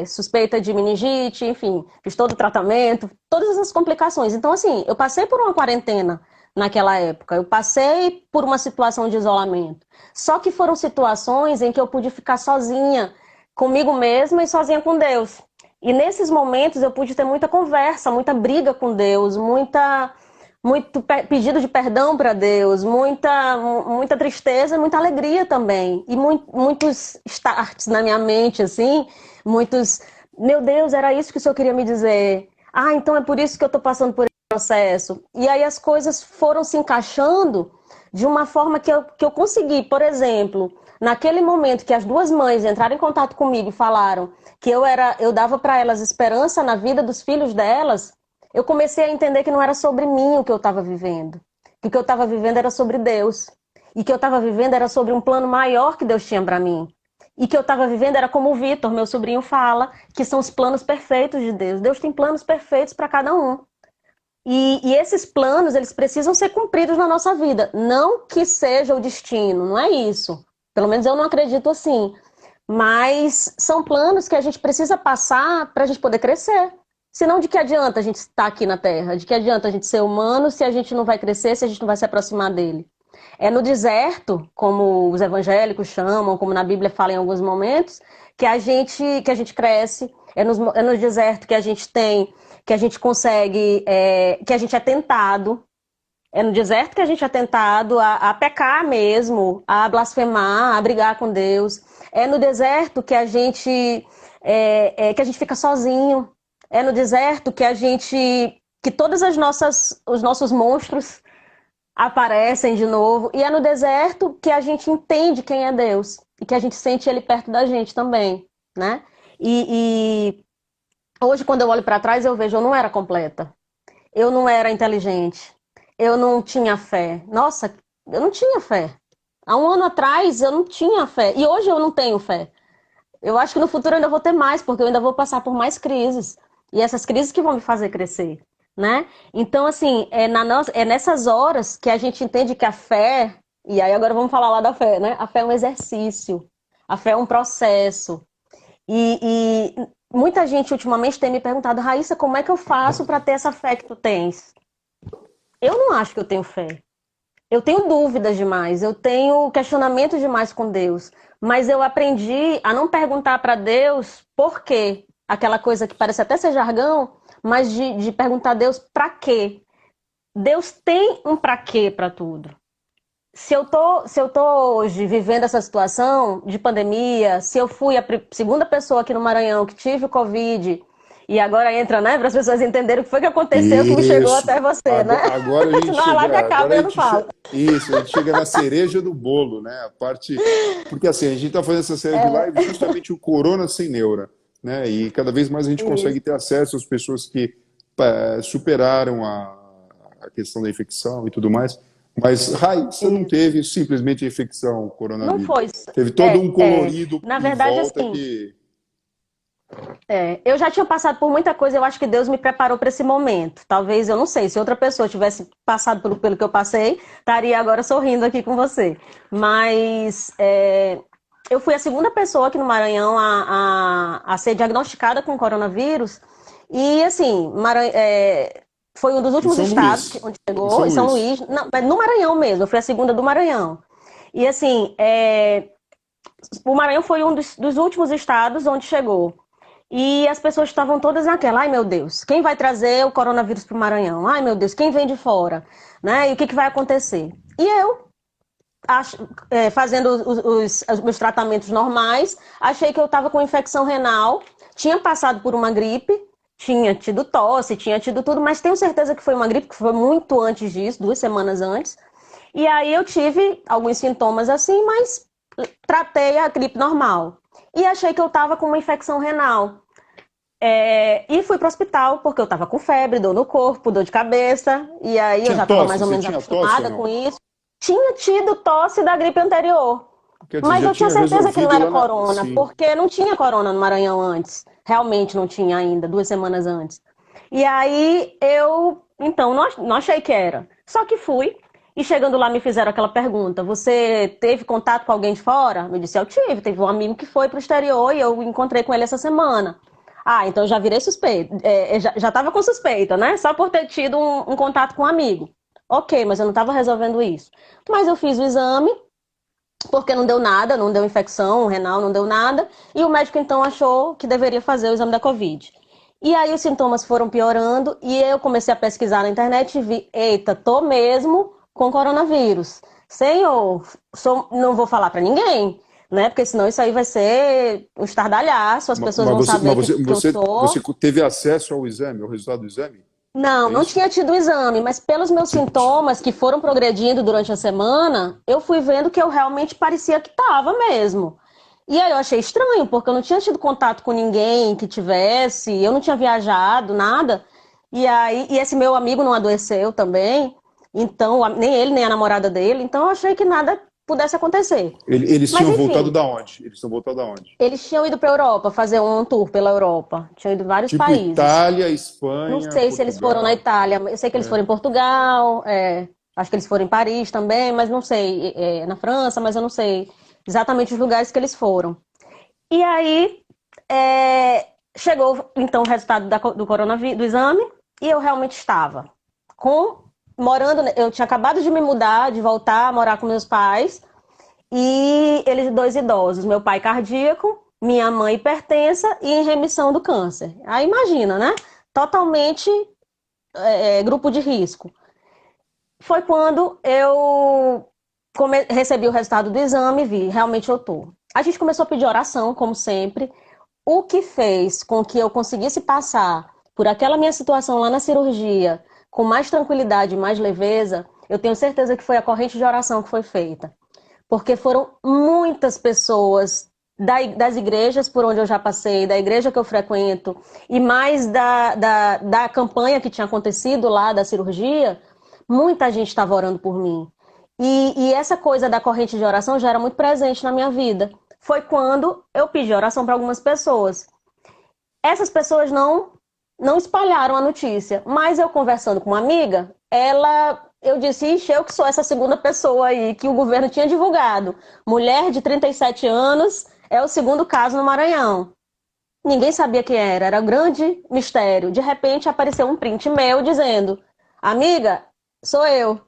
suspeita de meningite, enfim, fiz todo o tratamento, todas essas complicações. Então, assim, eu passei por uma quarentena naquela época, eu passei por uma situação de isolamento. Só que foram situações em que eu pude ficar sozinha comigo mesma e sozinha com Deus. E nesses momentos eu pude ter muita conversa, muita briga com Deus, muito pedido de perdão para Deus, muita tristeza, muita alegria também. E muitos starts na minha mente, assim, muitos. Meu Deus, era isso que o Senhor queria me dizer. Ah, então é por isso que eu estou passando por esse processo. E aí as coisas foram se encaixando de uma forma que eu consegui. Por exemplo, naquele momento que as duas mães entraram em contato comigo e falaram que eu dava para elas esperança na vida dos filhos delas, eu comecei a entender que não era sobre mim o que eu estava vivendo. Que o que eu estava vivendo era sobre Deus. E que eu estava vivendo era sobre um plano maior que Deus tinha para mim. E que eu estava vivendo era como o Vitor, meu sobrinho, fala, que são os planos perfeitos de Deus. Deus tem planos perfeitos para cada um. E esses planos, eles precisam ser cumpridos na nossa vida. Não que seja o destino, não é isso. Pelo menos eu não acredito assim. Mas são planos que a gente precisa passar para a gente poder crescer. Senão, de que adianta a gente estar aqui na Terra? De que adianta a gente ser humano se a gente não vai crescer, se a gente não vai se aproximar dele? É no deserto, como os evangélicos chamam, como na Bíblia fala em alguns momentos, que a gente cresce. É no deserto que a gente tem, que a gente consegue, que a gente é tentado. É no deserto que a gente é tentado a pecar mesmo, a blasfemar, a brigar com Deus. É no deserto que a gente fica sozinho. É no deserto que todas os nossos monstros aparecem de novo. E é no deserto que a gente entende quem é Deus e que a gente sente Ele perto da gente também, né? E hoje, quando eu olho para trás, eu vejo eu não era completa, eu não era inteligente, eu não tinha fé. Nossa, eu não tinha fé. Há um ano atrás eu não tinha fé e hoje eu não tenho fé. Eu acho que no futuro eu ainda vou ter mais, porque eu ainda vou passar por mais crises. E essas crises que vão me fazer crescer, né? Então, assim, é nessas horas que a gente entende que a fé, e aí agora vamos falar lá da fé, né? A fé é um exercício, a fé é um processo. E muita gente ultimamente tem me perguntado, Raíssa, como é que eu faço para ter essa fé que tu tens? Eu não acho que eu tenho fé. Eu tenho dúvidas demais, eu tenho questionamento demais com Deus, mas eu aprendi a não perguntar para Deus por quê, aquela coisa que parece até ser jargão, mas de perguntar a Deus para quê. Deus tem um para quê para tudo. Se eu tô hoje vivendo essa situação de pandemia, se eu fui a segunda pessoa aqui no Maranhão que tive o Covid E agora entra, né, para as pessoas entenderem o que foi que aconteceu que me chegou Isso. até você, né? Agora a gente Senão a live chega, acaba agora e a eu não gente falo. isso, a gente chega na cereja do bolo, né? A parte, porque assim, a gente está fazendo essa série de lives justamente o Corona sem neura, né? E cada vez mais a gente consegue Isso. ter acesso às pessoas que superaram a questão da infecção e tudo mais. Mas, Rai, você não Isso. teve simplesmente a infecção Não coronavírus. foi. Teve todo um É. colorido Na em verdade, volta assim, que. eu já tinha passado por muita coisa, eu acho que Deus me preparou para esse momento. Talvez, eu não sei, se outra pessoa tivesse passado pelo que eu passei, estaria agora sorrindo aqui com você. Mas eu fui a segunda pessoa aqui no Maranhão a ser diagnosticada com coronavírus. E, assim, foi um dos Em últimos São estados Luís. onde Em chegou, São em São Luís. Luís. Não, mas no Maranhão mesmo, eu fui a segunda do Maranhão. E, assim, o Maranhão foi um dos últimos estados onde chegou. E as pessoas estavam todas naquela, ai meu Deus, quem vai trazer o coronavírus para o Maranhão? Ai meu Deus, quem vem de fora? Né? E o que vai acontecer? E eu, fazendo os meus tratamentos normais, achei que eu estava com infecção renal, tinha passado por uma gripe, tinha tido tosse, tinha tido tudo, mas tenho certeza que foi uma gripe, que foi muito antes disso, 2 semanas antes. E aí eu tive alguns sintomas assim, mas tratei a gripe normal. E achei que eu estava com uma infecção renal. E fui pro hospital porque eu tava com febre, dor no corpo, dor de cabeça. E aí eu Tinha já tava tosse? mais ou Você menos tinha tosse ou acostumada com não? isso. Tinha tido tosse da gripe anterior. Quer dizer, Mas já eu tinha tinha certeza que não resolvido era lá na. corona, Sim. porque não tinha corona no Maranhão antes. Realmente não tinha ainda, 2 semanas antes. E aí eu, então, não achei que era. Só que fui. E chegando lá me fizeram aquela pergunta: você teve contato com alguém de fora? Eu disse: eu tive. Teve um amigo que foi pro exterior e eu encontrei com ele essa semana. Ah, então já virei suspeita. Já estava com suspeita, né? Só por ter tido um contato com um amigo. Ok, mas eu não estava resolvendo isso. Mas eu fiz o exame, porque não deu nada, não deu infecção renal, não deu nada. E o médico então achou que deveria fazer o exame da Covid. E aí os sintomas foram piorando e eu comecei a pesquisar na internet e vi, eita, tô mesmo com coronavírus. Senhor, não vou falar para ninguém, né? Porque senão isso aí vai ser um estardalhaço, as pessoas Mas vão você, saber mas que eu você sou. teve acesso ao exame, ao resultado do exame? Não, É não isso? tinha tido exame, mas pelos meus sintomas que foram progredindo durante a semana, eu fui vendo que eu realmente parecia que estava mesmo. E aí eu achei estranho, porque eu não tinha tido contato com ninguém que tivesse, eu não tinha viajado, nada. E esse meu amigo não adoeceu também, então, nem ele, nem a namorada dele, então eu achei que nada pudesse acontecer. Eles Mas tinham voltado enfim, da onde? Eles tinham voltado da onde? eles tinham ido para a Europa, fazer um tour pela Europa, tinham ido em vários Tipo países. Itália, Não Espanha, sei se eles foram na Portugal. Itália, eu sei que eles É. foram em Portugal, acho que eles foram em Paris também, mas não sei, na França, mas eu não sei exatamente os lugares que eles foram. E aí chegou então o resultado do coronavírus, do exame, e eu realmente estava morando, eu tinha acabado de me mudar, de voltar a morar com meus pais, e eles dois idosos, meu pai cardíaco, minha mãe hipertensa e em remissão do câncer. Aí imagina, né? Totalmente grupo de risco. Foi quando eu recebi o resultado do exame e vi, realmente eu tô. A gente começou a pedir oração, como sempre, o que fez com que eu conseguisse passar por aquela minha situação lá na cirurgia com mais tranquilidade e mais leveza, eu tenho certeza que foi a corrente de oração que foi feita. Porque foram muitas pessoas das igrejas por onde eu já passei, da igreja que eu frequento, e mais da campanha que tinha acontecido lá, da cirurgia, muita gente estava orando por mim. E essa coisa da corrente de oração já era muito presente na minha vida. Foi quando eu pedi oração para algumas pessoas. Essas pessoas não espalharam a notícia, mas eu conversando com uma amiga, eu disse, ixi, eu que sou essa segunda pessoa aí que o governo tinha divulgado. Mulher de 37 anos é o segundo caso no Maranhão. Ninguém sabia quem era um grande mistério. De repente apareceu um print meu dizendo, amiga, sou eu,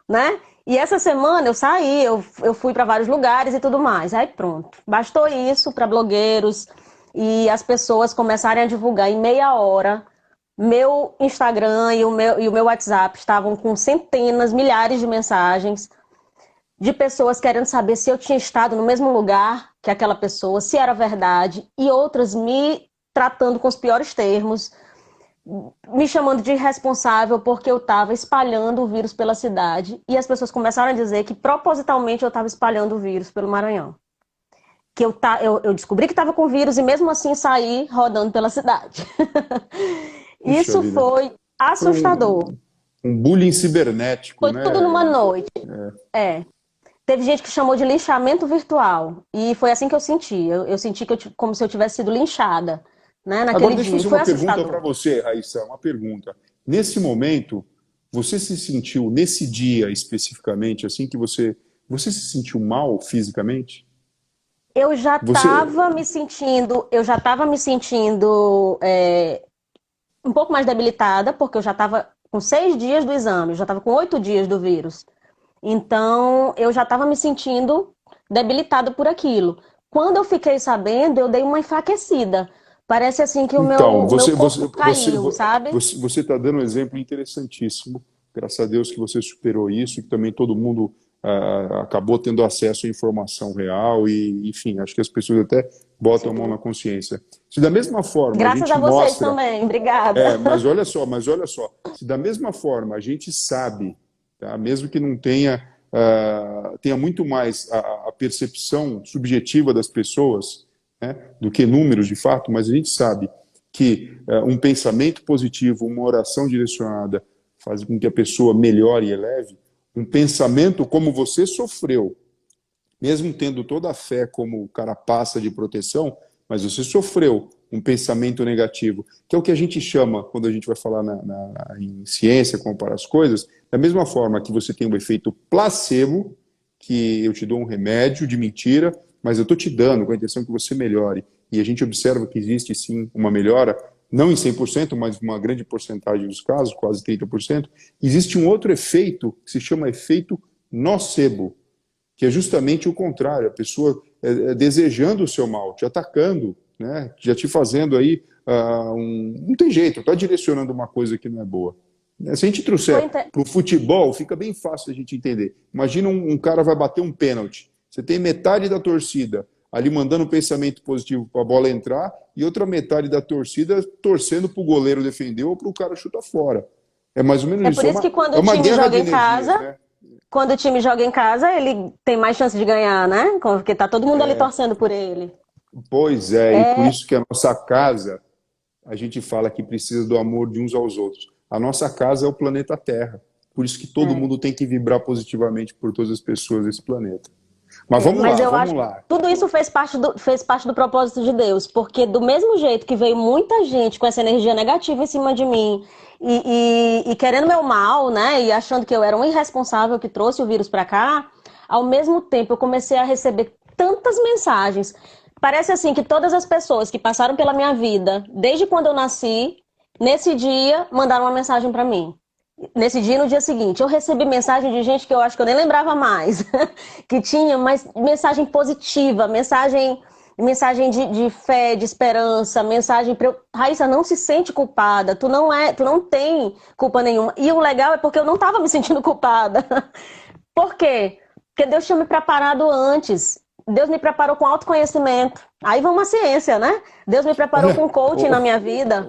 né? E essa semana eu saí, eu fui para vários lugares e tudo mais. Aí pronto, bastou isso para blogueiros e as pessoas começarem a divulgar em meia hora. Meu Instagram e o meu WhatsApp estavam com centenas, milhares de mensagens de pessoas querendo saber se eu tinha estado no mesmo lugar que aquela pessoa, se era verdade, e outras me tratando com os piores termos, me chamando de irresponsável porque eu estava espalhando o vírus pela cidade, e as pessoas começaram a dizer que propositalmente eu estava espalhando o vírus pelo Maranhão. Que eu descobri que estava com vírus e mesmo assim saí rodando pela cidade. Puxa Isso vida. foi assustador. Um bullying cibernético, Foi né? tudo numa noite. Teve gente que chamou de linchamento virtual. E foi assim que eu senti. Eu senti como se eu tivesse sido linchada, né, naquele Agora, deixa eu dia. E fazer foi uma pergunta para assustador. você, Raíssa, uma pergunta. Nesse momento, você se sentiu, nesse dia especificamente, assim, que você se sentiu mal fisicamente? Eu já Você, estava me sentindo um pouco mais debilitada, porque eu já estava com 6 dias do exame, eu já estava com 8 dias do vírus. Então, eu já estava me sentindo debilitada por aquilo. Quando eu fiquei sabendo, eu dei uma enfraquecida. Parece assim que então, o meu corpo caiu, sabe? você está dando um exemplo interessantíssimo. Graças a Deus que você superou isso, que também todo mundo acabou tendo acesso à informação real e, enfim, acho que as pessoas até botam a mão Sim. na consciência. Se da mesma forma a Graças a gente vocês mostra, também, obrigada. mas olha só, se da mesma forma a gente sabe, tá, mesmo que não tenha, tenha muito mais a percepção subjetiva das pessoas, né, do que números de fato, mas a gente sabe que um pensamento positivo, uma oração direcionada, faz com que a pessoa melhore e eleve. Um pensamento como você sofreu, mesmo tendo toda a fé como carapaça de proteção, mas você sofreu um pensamento negativo, que é o que a gente chama, quando a gente vai falar em ciência, comparar as coisas, da mesma forma que você tem o efeito placebo, que eu te dou um remédio de mentira, mas eu estou te dando com a intenção que você melhore. E a gente observa que existe sim uma melhora, não em 100%, mas uma grande porcentagem dos casos, quase 30%. Existe um outro efeito que se chama efeito nocebo, que é justamente o contrário, a pessoa desejando o seu mal, te atacando, né? Já te fazendo aí, não tem jeito, está direcionando uma coisa que não é boa. Se a gente trouxer para o futebol, fica bem fácil a gente entender. Imagina um cara vai bater um pênalti, você tem metade da torcida ali mandando um pensamento positivo para a bola entrar e outra metade da torcida torcendo para o goleiro defender ou para o cara chutar fora. É mais ou menos É isso. por isso que quando É o uma time guerra de joga em energias, casa, né? quando o time joga em casa, ele tem mais chance de ganhar, né? Porque tá todo mundo ali torcendo por ele. Pois é, e por É, isso que a nossa casa, a gente fala que precisa do amor de uns aos outros. A nossa casa é o planeta Terra. Por isso que todo é. mundo tem que vibrar positivamente por todas as pessoas desse planeta. Mas vamos Mas lá, eu vamos acho que lá. tudo isso fez parte do propósito de Deus, porque do mesmo jeito que veio muita gente com essa energia negativa em cima de mim e querendo meu mal, né, e achando que eu era um irresponsável que trouxe o vírus para cá, ao mesmo tempo eu comecei a receber tantas mensagens. Parece assim que todas as pessoas que passaram pela minha vida, desde quando eu nasci, nesse dia mandaram uma mensagem para mim. Nesse dia e no dia seguinte, eu recebi mensagem de gente que eu acho que eu nem lembrava mais, que tinha, mas mensagem positiva, mensagem de fé, de esperança, mensagem para eu... Raíssa, não se sente culpada, tu não tem culpa nenhuma. E o legal é porque eu não estava me sentindo culpada. Por quê? Porque Deus tinha me preparado antes. Deus me preparou com autoconhecimento. Aí vai uma ciência, né? Deus me preparou Olha, com coaching na minha vida.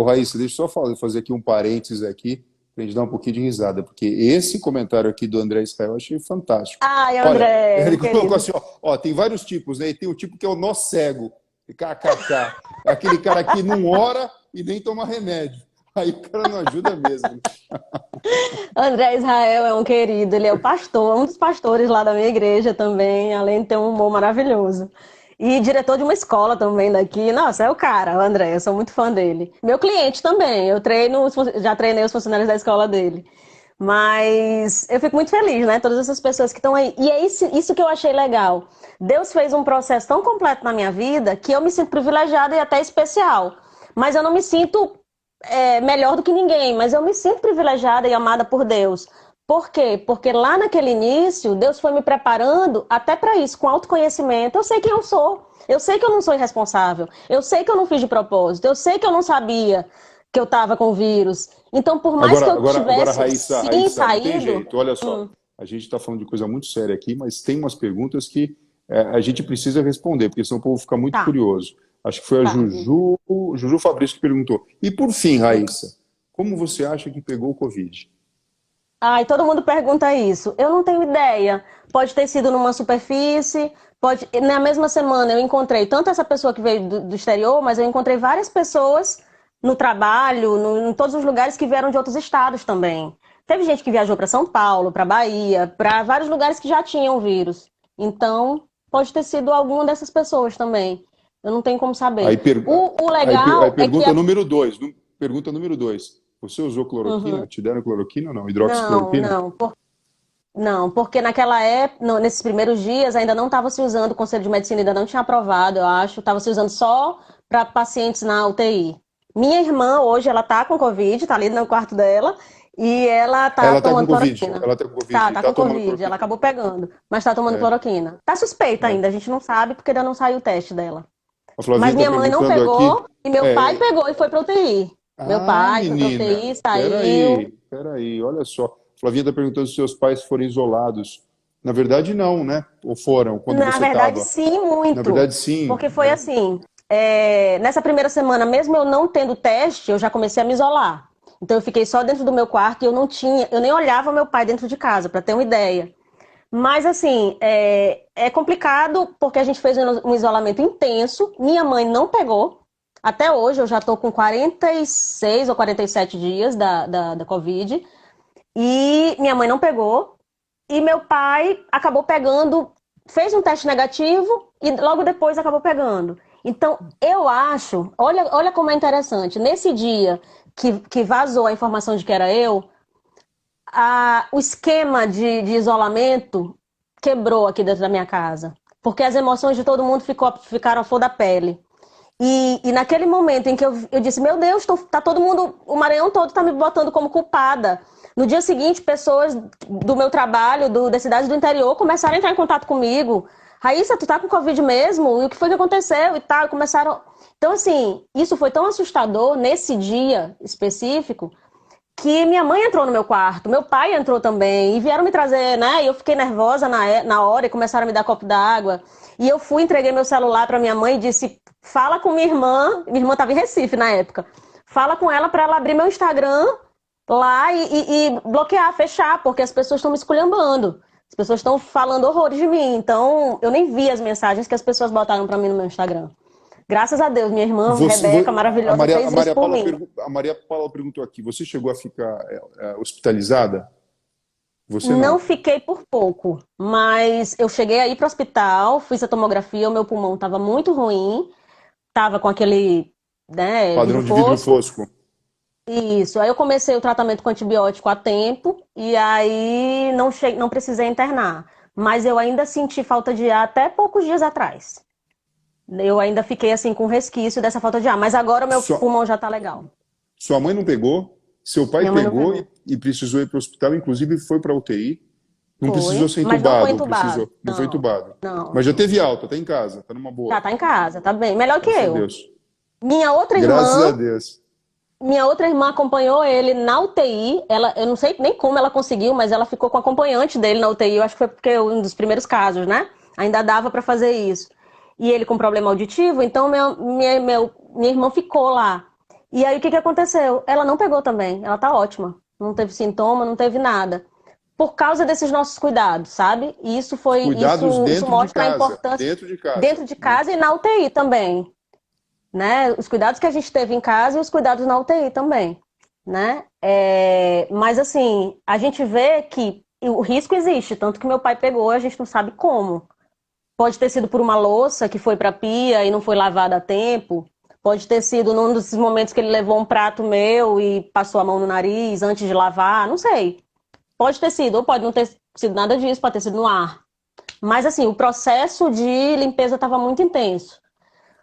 Raíssa, deixa eu só fazer aqui um parênteses aqui, para a gente dar um pouquinho de risada, porque esse comentário aqui do André Israel eu achei fantástico. Ai, Olha, André, ele um colocou querido. assim, ó, tem vários tipos, né? E tem o tipo que é o nó cego, KKK. É aquele cara que não ora e nem toma remédio. Aí o cara não ajuda mesmo. André Israel é um querido, ele é o pastor, um dos pastores lá da minha igreja também, além de ter um humor maravilhoso. E diretor de uma escola também daqui. Nossa, é o cara, o André, eu sou muito fã dele. Meu cliente também, já treinei os funcionários da escola dele. Mas eu fico muito feliz, né? Todas essas pessoas que estão aí. E é isso que eu achei legal. Deus fez um processo tão completo na minha vida que eu me sinto privilegiada e até especial. Mas eu não me sinto melhor do que ninguém, mas eu me sinto privilegiada e amada por Deus. Por quê? Porque lá naquele início, Deus foi me preparando até para isso, com autoconhecimento. Eu sei quem eu sou. Eu sei que eu não sou irresponsável. Eu sei que eu não fiz de propósito. Eu sei que eu não sabia que eu estava com vírus. Então, por mais que eu Agora, tivesse sim Raíssa, não tem saído, jeito. Olha só, a gente está falando de coisa muito séria aqui, mas tem umas perguntas que a gente precisa responder, porque senão o povo fica muito tá. curioso. Acho que foi a Sabe? Juju Fabrício que perguntou. E por fim, Raíssa, como você acha que pegou o Covid? Ai, todo mundo pergunta isso. Eu não tenho ideia. Pode ter sido numa superfície, pode. Na mesma semana eu encontrei tanto essa pessoa que veio do exterior, mas eu encontrei várias pessoas no trabalho, em todos os lugares que vieram de outros estados também. Teve gente que viajou para São Paulo, para Bahia, para vários lugares que já tinham vírus. Então, pode ter sido alguma dessas pessoas também. Eu não tenho como Aí, saber. per- O aí legal é que pergunta número dois. Pergunta número dois. Você usou cloroquina? Uhum. Te deram cloroquina ou não? Não, Hidroxicloroquina? não. Não, porque naquela época, nesses primeiros dias, ainda não estava se usando, o Conselho de Medicina ainda não tinha aprovado, eu acho, estava se usando só para pacientes na UTI. Minha irmã, hoje, ela tá com Covid, tá ali no quarto dela, e ela tá Ela tá com tomando Covid. cloroquina. Ela tá com Covid Tá, e tá tá com tomando Covid, ela cloroquina. acabou pegando, mas tá tomando É, cloroquina. Tá suspeita é. ainda, a gente não sabe porque ainda não saiu o teste dela. A Flavinha Mas tá minha mãe não perguntando aqui. pegou, e meu pai É, pegou e foi pra UTI. Meu ah, pai foi pra menina, UTI, saiu. peraí, peraí, olha só. A Flavinha está perguntando se seus pais foram isolados. Na verdade, não, né? Ou foram, quando Na você verdade, estava? sim, Na muito. verdade, sim, Porque foi né? assim, nessa primeira semana, mesmo eu não tendo teste, eu já comecei a me isolar. Então eu fiquei só dentro do meu quarto e eu nem olhava meu pai dentro de casa, para ter uma ideia. Mas assim, é complicado porque a gente fez um isolamento intenso. Minha mãe não pegou. Até hoje eu já tô com 46 ou 47 dias da Covid. E minha mãe não pegou. E meu pai acabou pegando, fez um teste negativo e logo depois acabou pegando. Então, eu acho, olha como é interessante, nesse dia que vazou a informação de que era eu, o esquema de isolamento quebrou aqui dentro da minha casa. Porque as emoções de todo mundo ficaram à flor da pele. E naquele momento em que eu disse, meu Deus, tá todo mundo, o Maranhão todo tá me botando como culpada. No dia seguinte, pessoas do meu trabalho, das cidades do interior, começaram a entrar em contato comigo. Raíssa, tu tá com Covid mesmo? E o que foi que aconteceu? E tal, começaram. Então, assim, isso foi tão assustador nesse dia específico que minha mãe entrou no meu quarto, meu pai entrou também, e vieram me trazer, né? E eu fiquei nervosa na hora e começaram a me dar copo d'água. E eu fui, entreguei meu celular para minha mãe e disse: fala com minha irmã estava em Recife na época, fala com ela para ela abrir meu Instagram lá e bloquear, fechar, porque as pessoas estão me esculhambando. As pessoas estão falando horrores de mim. Então, eu nem vi as mensagens que as pessoas botaram para mim no meu Instagram. Graças a Deus, minha irmã Você, Rebeca, maravilhosa, a fez isso Maria por Paula, mim. a Maria Paula perguntou aqui: você chegou a ficar hospitalizada? Você Não não. fiquei por pouco, mas eu cheguei aí para o hospital, fiz a tomografia, o meu pulmão estava muito ruim, estava com aquele, né, vidro Padrão de vidro fosco. fosco. Isso, aí eu comecei o tratamento com antibiótico a tempo e aí não precisei internar. Mas eu ainda senti falta de ar até poucos dias atrás. Eu ainda fiquei assim com resquício dessa falta de ar, mas agora o meu Sua, pulmão já tá legal. sua mãe não pegou, seu pai Minha mãe não pegou pegou. e precisou ir para o hospital, inclusive foi para a UTI. Não precisou Foi, ser mas não foi entubado, ou entubado. precisou. Não foi Não, entubado. não. Mas já teve alta, tá em casa, tá numa Já boa. tá em casa, tá bem. Melhor que Graças a eu. Deus. Minha outra Graças a irmã Deus. Minha outra irmã acompanhou ele na UTI. Eu não sei nem como ela conseguiu, mas ela ficou com o acompanhante dele na UTI. Eu acho que foi porque um dos primeiros casos, né? Ainda dava pra fazer isso. E ele com problema auditivo, então minha irmã ficou lá. E aí o que que aconteceu? Ela não pegou também. Ela tá ótima. Não teve sintoma, não teve nada. Por causa desses nossos cuidados, sabe? E Os cuidados isso dentro de mostra a casa. importância Dentro de casa, dentro de né? casa e na UTI também, né? Os cuidados que a gente teve em casa e os cuidados na UTI também, né? Mas assim, a gente vê que o risco existe, tanto que meu pai pegou, a gente não sabe como. Pode ter sido por uma louça que foi para a pia e não foi lavada a tempo. Pode ter sido num desses momentos que ele levou um prato meu e passou a mão no nariz antes de lavar, não sei. Pode ter sido, ou pode não ter sido nada disso, pode ter sido no ar. Mas assim, o processo de limpeza estava muito intenso.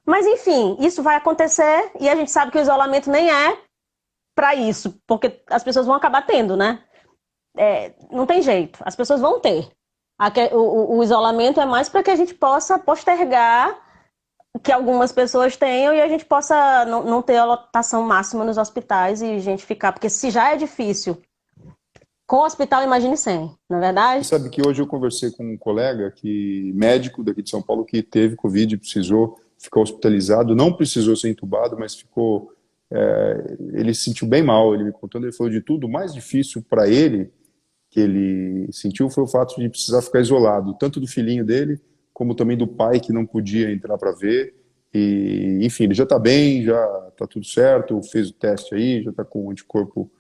Mas enfim, isso vai acontecer e a gente sabe que o isolamento nem é para isso, porque as pessoas vão acabar tendo, né? Não tem jeito, as pessoas vão ter. O isolamento é mais para que a gente possa postergar que algumas pessoas tenham e a gente possa não ter a lotação máxima nos hospitais e a gente ficar, porque se já é difícil com o hospital, imagine sem, não é Você verdade? sabe que hoje eu conversei com um colega, médico daqui de São Paulo, que teve Covid, precisou ficar hospitalizado, não precisou ser entubado, mas ficou, ele se sentiu bem mal, ele me contando, ele falou de tudo, o mais difícil para ele, que ele sentiu, foi o fato de precisar ficar isolado, tanto do filhinho dele, como também do pai que não podia entrar para ver, e enfim, ele já está bem, já está tudo certo, fez o teste aí, já está com o anticorpo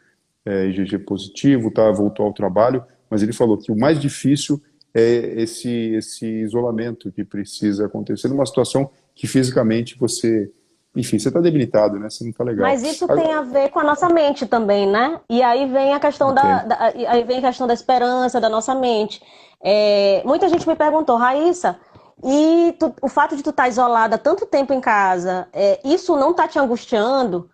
IgG positivo, tá, voltou ao trabalho, mas ele falou que o mais difícil é esse isolamento que precisa acontecer numa situação que fisicamente você, enfim, você está debilitado, né? Você não está legal. Mas isso tem a ver com a nossa mente também, né? E aí vem a questão Tem. aí vem a questão da esperança da nossa mente. Muita gente me perguntou, Raíssa, o fato de tu estar isolada tanto tempo em casa, isso não tá te angustiando?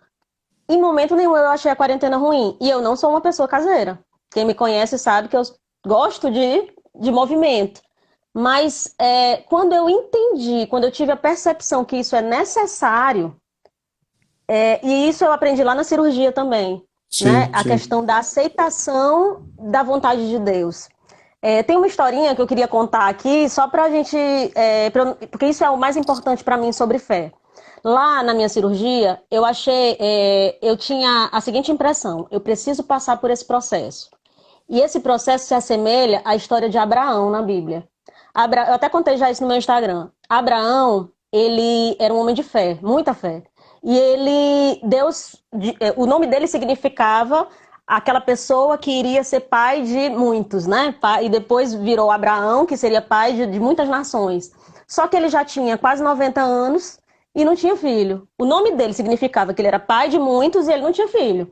Em momento nenhum eu achei a quarentena ruim. E eu não sou uma pessoa caseira. Quem me conhece sabe que eu gosto de movimento. Mas quando eu entendi, quando eu tive a percepção que isso é necessário, e isso eu aprendi lá na cirurgia também, né? Sim, A sim. questão da aceitação da vontade de Deus. Tem uma historinha que eu queria contar aqui, só pra gente. Porque isso é o mais importante pra mim sobre fé. Lá na minha cirurgia, eu tinha a seguinte impressão: eu preciso passar por esse processo. E esse processo se assemelha à história de Abraão na Bíblia. Eu até contei já isso no meu Instagram. Abraão, ele era um homem de fé, muita fé. E o nome dele significava aquela pessoa que iria ser pai de muitos, né? E depois virou Abraão, que seria pai de muitas nações. Só que ele já tinha quase 90 anos e não tinha filho. O nome dele significava que ele era pai de muitos e ele não tinha filho.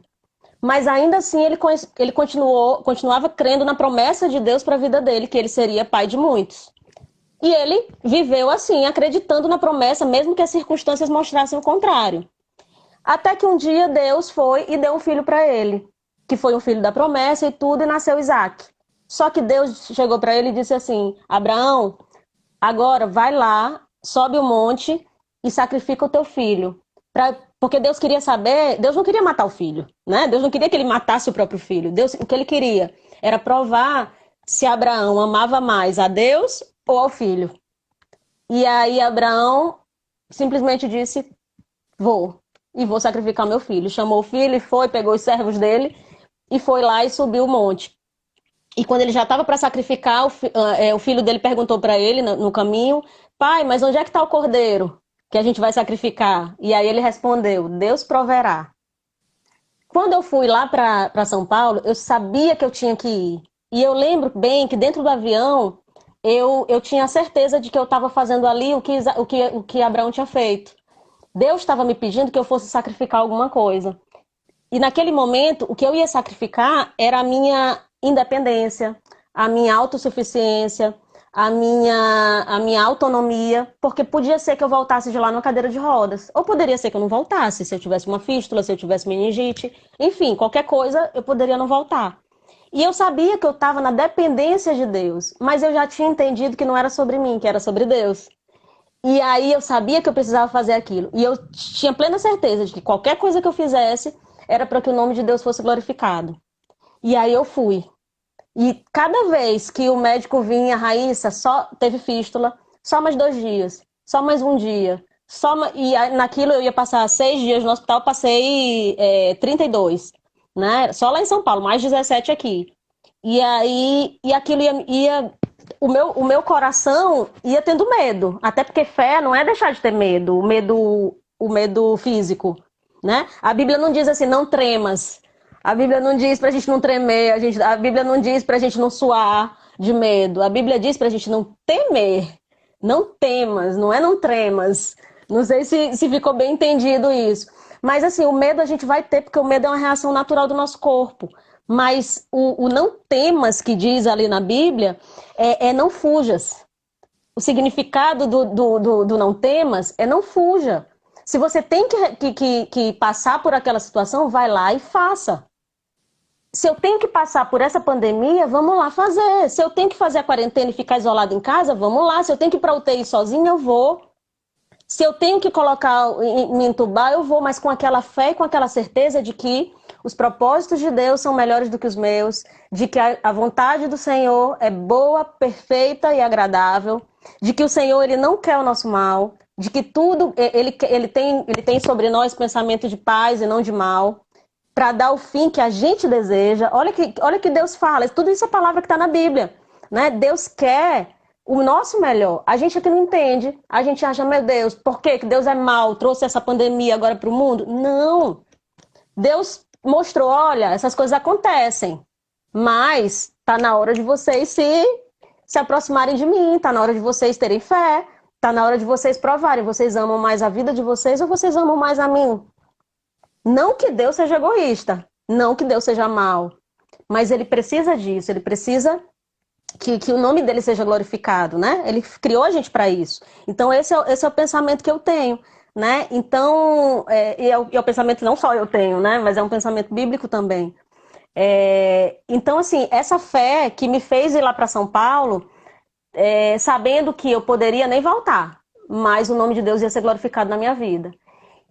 Mas ainda assim ele continuava crendo na promessa de Deus para a vida dele, que ele seria pai de muitos. E ele viveu assim, acreditando na promessa, mesmo que as circunstâncias mostrassem o contrário. Até que um dia Deus foi e deu um filho para ele, que foi um filho da promessa e tudo, e nasceu Isaac. Só que Deus chegou para ele e disse assim: Abraão, agora vai lá, sobe o monte e sacrifica o teu filho. Porque Deus queria saber, Deus não queria matar o filho, né? Deus não queria que ele matasse o próprio filho. O que ele queria era provar se Abraão amava mais a Deus ou ao filho. E aí Abraão simplesmente disse: vou sacrificar meu filho. Chamou o filho e foi, pegou os servos dele e foi lá e subiu o monte. E quando ele já estava para sacrificar, o filho dele perguntou para ele no caminho: pai, mas onde é que está o cordeiro que a gente vai sacrificar? E aí ele respondeu: Deus proverá. Quando eu fui lá para São Paulo, eu sabia que eu tinha que ir. E eu lembro bem que dentro do avião eu tinha certeza de que eu estava fazendo ali o que Abraão tinha feito. Deus estava me pedindo que eu fosse sacrificar alguma coisa. E naquele momento, o que eu ia sacrificar era a minha independência, a minha autossuficiência, a minha autonomia, porque podia ser que eu voltasse de lá numa cadeira de rodas, ou poderia ser que eu não voltasse, se eu tivesse uma fístula, se eu tivesse meningite, enfim, qualquer coisa eu poderia não voltar. E eu sabia que eu estava na dependência de Deus, mas eu já tinha entendido que não era sobre mim, que era sobre Deus. E aí eu sabia que eu precisava fazer aquilo. E eu tinha plena certeza de que qualquer coisa que eu fizesse era para que o nome de Deus fosse glorificado. E aí eu fui. E cada vez que o médico vinha, Raíssa, só teve fístula, só mais 2 dias, só mais um dia. E naquilo eu ia passar 6 dias no hospital, passei 32, né? Só lá em São Paulo, mais 17 aqui. E aí, aquilo ia o meu coração ia tendo medo, até porque fé não é deixar de ter medo, o medo físico, né? A Bíblia não diz assim, não tremas. A Bíblia não diz pra gente não tremer, a Bíblia não diz pra gente não suar de medo. A Bíblia diz pra gente não temer. Não temas, não é não tremas. Não sei se ficou bem entendido isso. Mas assim, o medo a gente vai ter, porque o medo é uma reação natural do nosso corpo. Mas o não temas que diz ali na Bíblia é não fujas. O significado do não temas é não fuja. Se você tem que passar por aquela situação, vai lá e faça. Se eu tenho que passar por essa pandemia, vamos lá fazer. Se eu tenho que fazer a quarentena e ficar isolado em casa, vamos lá. Se eu tenho que ir para a UTI sozinha, eu vou. Se eu tenho que me entubar, eu vou, mas com aquela fé e com aquela certeza de que os propósitos de Deus são melhores do que os meus, de que a vontade do Senhor é boa, perfeita e agradável, de que o Senhor ele não quer o nosso mal, de que tudo, ele tem sobre nós pensamento de paz e não de mal, para dar o fim que a gente deseja. Olha que Deus fala, tudo isso é palavra que está na Bíblia, né? Deus quer o nosso melhor. A gente aqui não entende, a gente acha, meu Deus, por que Deus é mau, trouxe essa pandemia agora para o mundo? Não, Deus mostrou, olha, essas coisas acontecem, mas tá na hora de vocês se aproximarem de mim, tá na hora de vocês terem fé, tá na hora de vocês provarem, vocês amam mais a vida de vocês ou vocês amam mais a mim? Não que Deus seja egoísta, não que Deus seja mau, mas ele precisa disso, ele precisa que o nome dele seja glorificado, né? Ele criou a gente para isso. Então esse é o pensamento que eu tenho, né? Então, é o pensamento não só eu tenho, né? Mas é um pensamento bíblico também. Então, assim, essa fé que me fez ir lá para São Paulo, sabendo que eu poderia nem voltar, mas o nome de Deus ia ser glorificado na minha vida.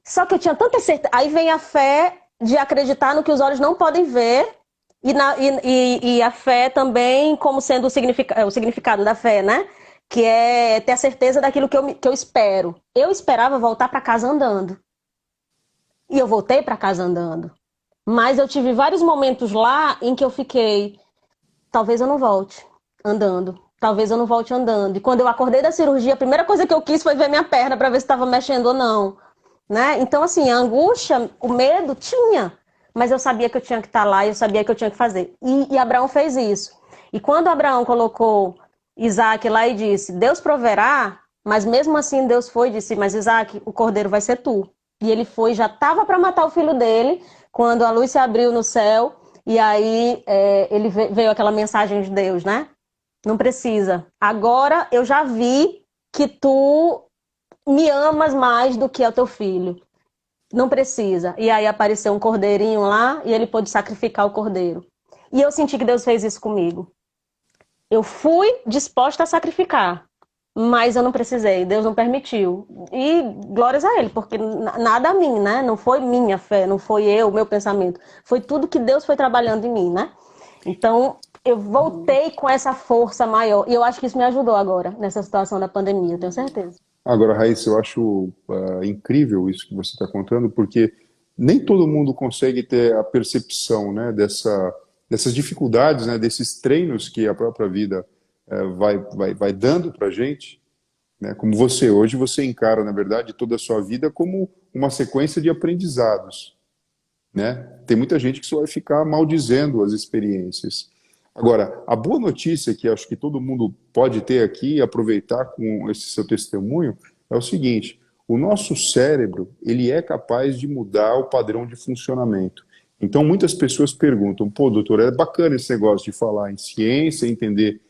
Só que eu tinha tanta certeza. Aí vem a fé de acreditar no que os olhos não podem ver, e a fé também como sendo o significado da fé, né? Que é ter a certeza daquilo que eu espero. Eu esperava voltar para casa andando. E eu voltei para casa andando. Mas eu tive vários momentos lá em que eu fiquei, talvez eu não volte andando. Talvez eu não volte andando. E quando eu acordei da cirurgia, a primeira coisa que eu quis foi ver minha perna para ver se estava mexendo ou não. Né? Então, assim, a angústia, o medo tinha. Mas eu sabia que eu tinha que estar lá e eu sabia que eu tinha que fazer. E Abraão fez isso. E quando Abraão colocou Isaac lá e disse, Deus proverá, mas mesmo assim Deus foi e disse, mas Isaac, o cordeiro vai ser tu. E ele foi, já estava para matar o filho dele, quando a luz se abriu no céu, e aí ele veio aquela mensagem de Deus, né? Não precisa. Agora eu já vi que tu me amas mais do que é o teu filho. Não precisa. E aí apareceu um cordeirinho lá e ele pôde sacrificar o cordeiro. E eu senti que Deus fez isso comigo. Eu fui disposta a sacrificar, mas eu não precisei, Deus não permitiu. E glórias a Ele, porque nada a mim, né? Não foi minha fé, não foi eu, meu pensamento. Foi tudo que Deus foi trabalhando em mim, né? Então, eu voltei com essa força maior. E eu acho que isso me ajudou agora, nessa situação da pandemia, eu tenho certeza. Agora, Raíssa, eu acho incrível isso que você está contando, porque nem todo mundo consegue ter a percepção, né, dessas dificuldades, né, desses treinos que a própria vida vai dando para a gente. Né, como você, hoje você encara, na verdade, toda a sua vida como uma sequência de aprendizados. Né? Tem muita gente que só vai ficar maldizendo as experiências. Agora, a boa notícia que acho que todo mundo pode ter aqui e aproveitar com esse seu testemunho é o seguinte: o nosso cérebro ele é capaz de mudar o padrão de funcionamento. Então, muitas pessoas perguntam, pô, doutor, é bacana esse negócio de falar em ciência, entender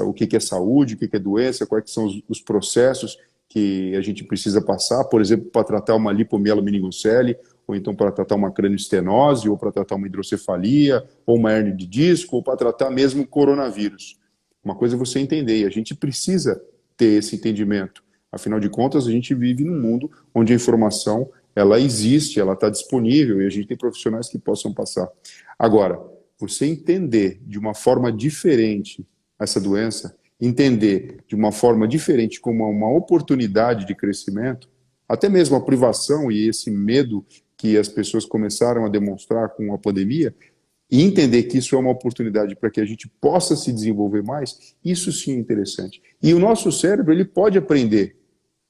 o que é saúde, o que é doença, quais são os processos que a gente precisa passar, por exemplo, para tratar uma lipomielo-meningocele, ou então para tratar uma cranioestenose, ou para tratar uma hidrocefalia, ou uma hérnia de disco, ou para tratar mesmo o coronavírus. Uma coisa é você entender, e a gente precisa ter esse entendimento. Afinal de contas, a gente vive num mundo onde a informação ela existe, ela está disponível, e a gente tem profissionais que possam passar. Agora, você entender de uma forma diferente essa doença, entender de uma forma diferente como uma oportunidade de crescimento, até mesmo a privação e esse medo que as pessoas começaram a demonstrar com a pandemia, e entender que isso é uma oportunidade para que a gente possa se desenvolver mais, isso sim é interessante. E o nosso cérebro ele pode aprender,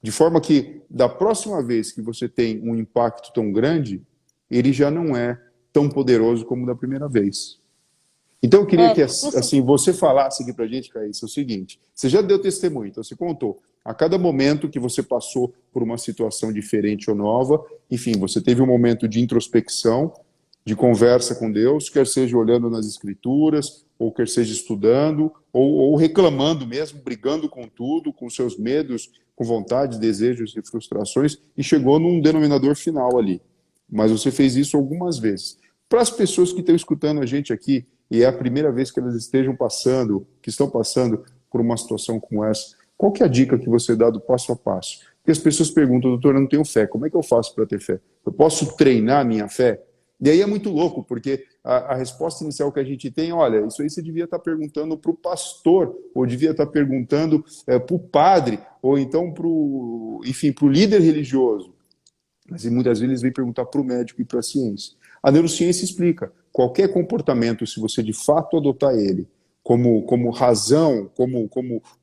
de forma que da próxima vez que você tem um impacto tão grande, ele já não é tão poderoso como da primeira vez. Então eu queria que assim, você falasse aqui para a gente, Raíssa, o seguinte: você já deu testemunho, então você contou. A cada momento que você passou por uma situação diferente ou nova, enfim, você teve um momento de introspecção, de conversa com Deus, quer seja olhando nas escrituras, ou quer seja estudando, ou reclamando mesmo, brigando com tudo, com seus medos, com vontades, desejos e frustrações, e chegou num denominador final ali. Mas você fez isso algumas vezes. Para as pessoas que estão escutando a gente aqui, e é a primeira vez que elas estão passando por uma situação como essa, qual que é a dica que você dá do passo a passo? Porque as pessoas perguntam, doutor, eu não tenho fé, como é que eu faço para ter fé? Eu posso treinar a minha fé? E aí é muito louco, porque a resposta inicial que a gente tem, olha, isso aí você devia estar perguntando para o pastor, ou devia estar perguntando para o padre, ou então para o líder religioso. Mas muitas vezes eles vêm perguntar para o médico e para a ciência. A neurociência explica, qualquer comportamento, se você de fato adotar ele como razão, como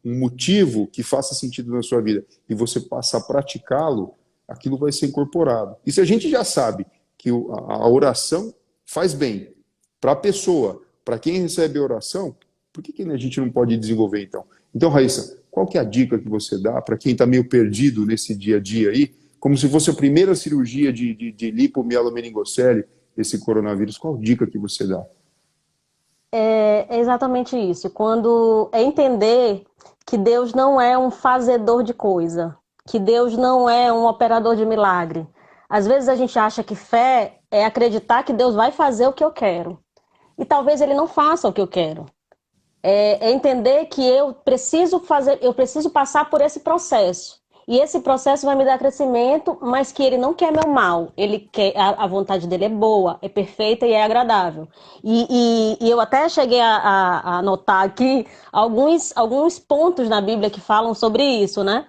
um motivo que faça sentido na sua vida, e você passa a praticá-lo, aquilo vai ser incorporado. E se a gente já sabe que a oração faz bem para a pessoa, para quem recebe a oração, por que a gente não pode desenvolver então? Então, Raíssa, qual que é a dica que você dá para quem está meio perdido nesse dia a dia aí, como se fosse a primeira cirurgia de lipomielonmeningocele, esse coronavírus, qual dica que você dá? É exatamente isso. Quando é entender que Deus não é um fazedor de coisa, que Deus não é um operador de milagre. Às vezes a gente acha que fé é acreditar que Deus vai fazer o que eu quero. E talvez ele não faça o que eu quero. É entender que eu preciso passar por esse processo. E esse processo vai me dar crescimento, mas que ele não quer meu mal. Ele quer, a vontade dele é boa, é perfeita e é agradável. E eu até cheguei a anotar aqui alguns pontos na Bíblia que falam sobre isso, né?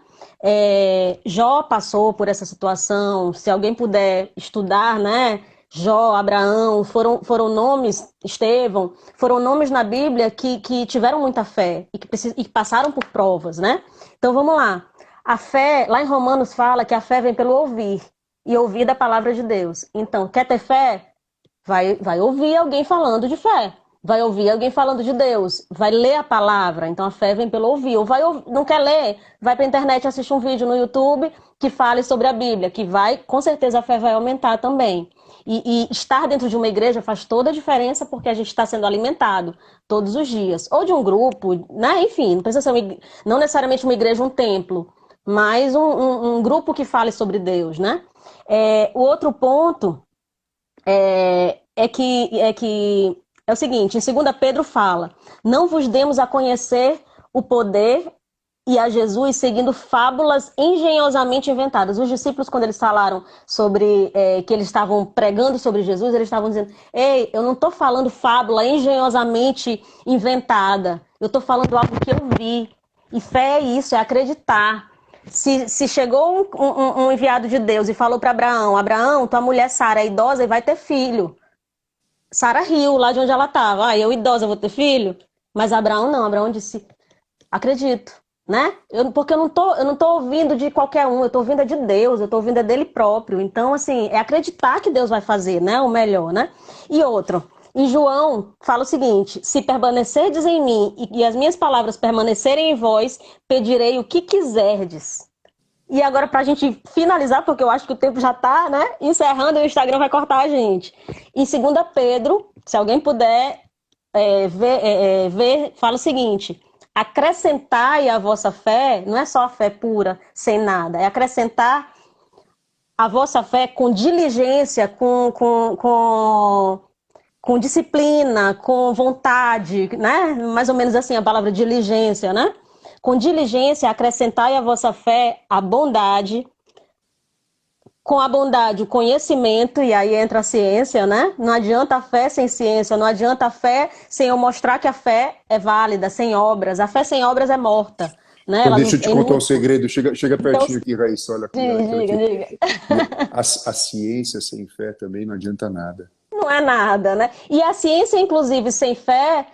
Jó passou por essa situação. Se alguém puder estudar, né? Jó, Abraão, foram nomes, Estevão, foram nomes na Bíblia que tiveram muita fé e que passaram por provas, né? Então vamos lá. A fé, lá em Romanos fala que a fé vem pelo ouvir, e ouvir da palavra de Deus. Então, quer ter fé? Vai ouvir alguém falando de fé. Vai ouvir alguém falando de Deus. Vai ler a palavra. Então, a fé vem pelo ouvir. Ou não quer ler? Vai para a internet e assiste um vídeo no YouTube que fale sobre a Bíblia, que com certeza a fé vai aumentar também. E estar dentro de uma igreja faz toda a diferença porque a gente está sendo alimentado todos os dias. Ou de um grupo, né? Enfim, não precisa ser não necessariamente uma igreja, um templo, mas um grupo que fale sobre Deus, né? O outro ponto é o seguinte, em 2 Pedro fala, não vos demos a conhecer o poder e a Jesus seguindo fábulas engenhosamente inventadas. Os discípulos, quando eles falaram sobre que eles estavam pregando sobre Jesus, eles estavam dizendo, ei, eu não estou falando fábula engenhosamente inventada, eu estou falando algo que eu vi. E fé é isso, é acreditar. Se chegou um enviado de Deus e falou para Abraão, Abraão, tua mulher Sara é idosa e vai ter filho. Sara riu lá de onde ela estava. Eu idosa vou ter filho? Mas Abraão não, Abraão disse, acredito, né? Porque eu não tô ouvindo de qualquer um, eu tô ouvindo de Deus, eu tô ouvindo dele próprio. Então, assim, é acreditar que Deus vai fazer, né? O melhor, né? E outro, em João, fala o seguinte, se permanecerdes em mim e as minhas palavras permanecerem em vós, pedirei o que quiserdes. E agora, pra gente finalizar, porque eu acho que o tempo já tá, né, encerrando e o Instagram vai cortar a gente. Em 2 Pedro, se alguém puder ver, fala o seguinte, acrescentai a vossa fé, não é só a fé pura, sem nada, é acrescentar a vossa fé com diligência, com disciplina, com vontade, né? Mais ou menos assim a palavra diligência, né? Com diligência, acrescentai a vossa fé a bondade, com a bondade o conhecimento, e aí entra a ciência, né? Não adianta a fé sem ciência, não adianta a fé sem eu mostrar que a fé é válida, sem obras. A fé sem obras é morta. Né? Então, deixa eu te contar um segredo. Chega pertinho aqui, Raíssa. Olha aqui. Diga. A ciência sem fé também não adianta nada. Não é nada, né? E a ciência, inclusive, sem fé,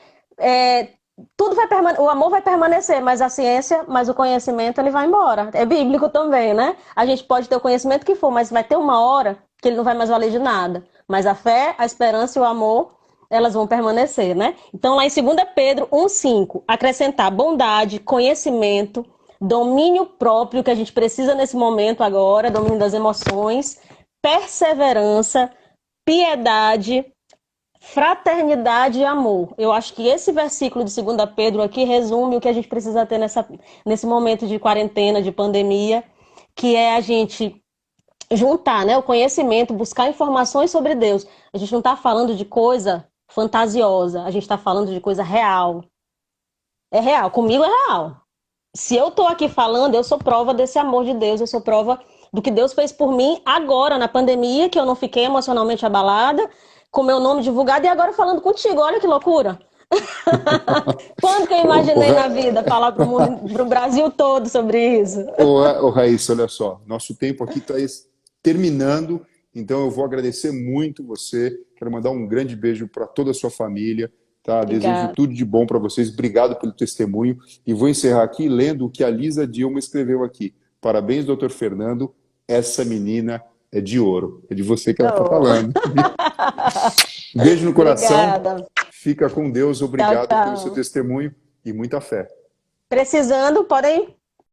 tudo o amor vai permanecer, mas a ciência, mas o conhecimento, ele vai embora. É bíblico também, né? A gente pode ter o conhecimento que for, mas vai ter uma hora que ele não vai mais valer de nada. Mas a fé, a esperança e o amor, elas vão permanecer, né? Então, lá em 2 Pedro 1,5, acrescentar bondade, conhecimento, domínio próprio, que a gente precisa nesse momento agora, domínio das emoções, perseverança, piedade, fraternidade e amor. Eu acho que esse versículo de 2 Pedro aqui resume o que a gente precisa ter nesse momento de quarentena, de pandemia, que é a gente juntar, né, o conhecimento, buscar informações sobre Deus. A gente não está falando de coisa fantasiosa, a gente está falando de coisa real. É real, comigo é real. Se eu estou aqui falando, eu sou prova desse amor de Deus, eu sou prova do que Deus fez por mim agora, na pandemia, que eu não fiquei emocionalmente abalada, com meu nome divulgado e agora falando contigo. Olha que loucura. Quando que eu Ô, imaginei na vida falar para o mundo, para o Brasil todo sobre isso? Ô, Raíssa, olha só, nosso tempo aqui está terminando, então eu vou agradecer muito você, quero mandar um grande beijo para toda a sua família, tá? Desejo Obrigada. tudo de bom para vocês, obrigado pelo testemunho, e vou encerrar aqui lendo o que a Lisa Dilma escreveu aqui. Parabéns, doutor Fernando, essa menina é de ouro, é de você que ela está Oh. falando. Beijo no coração, Obrigada. fica com Deus, Tchau, obrigado pelo seu tchau. testemunho e muita fé. Precisando, podem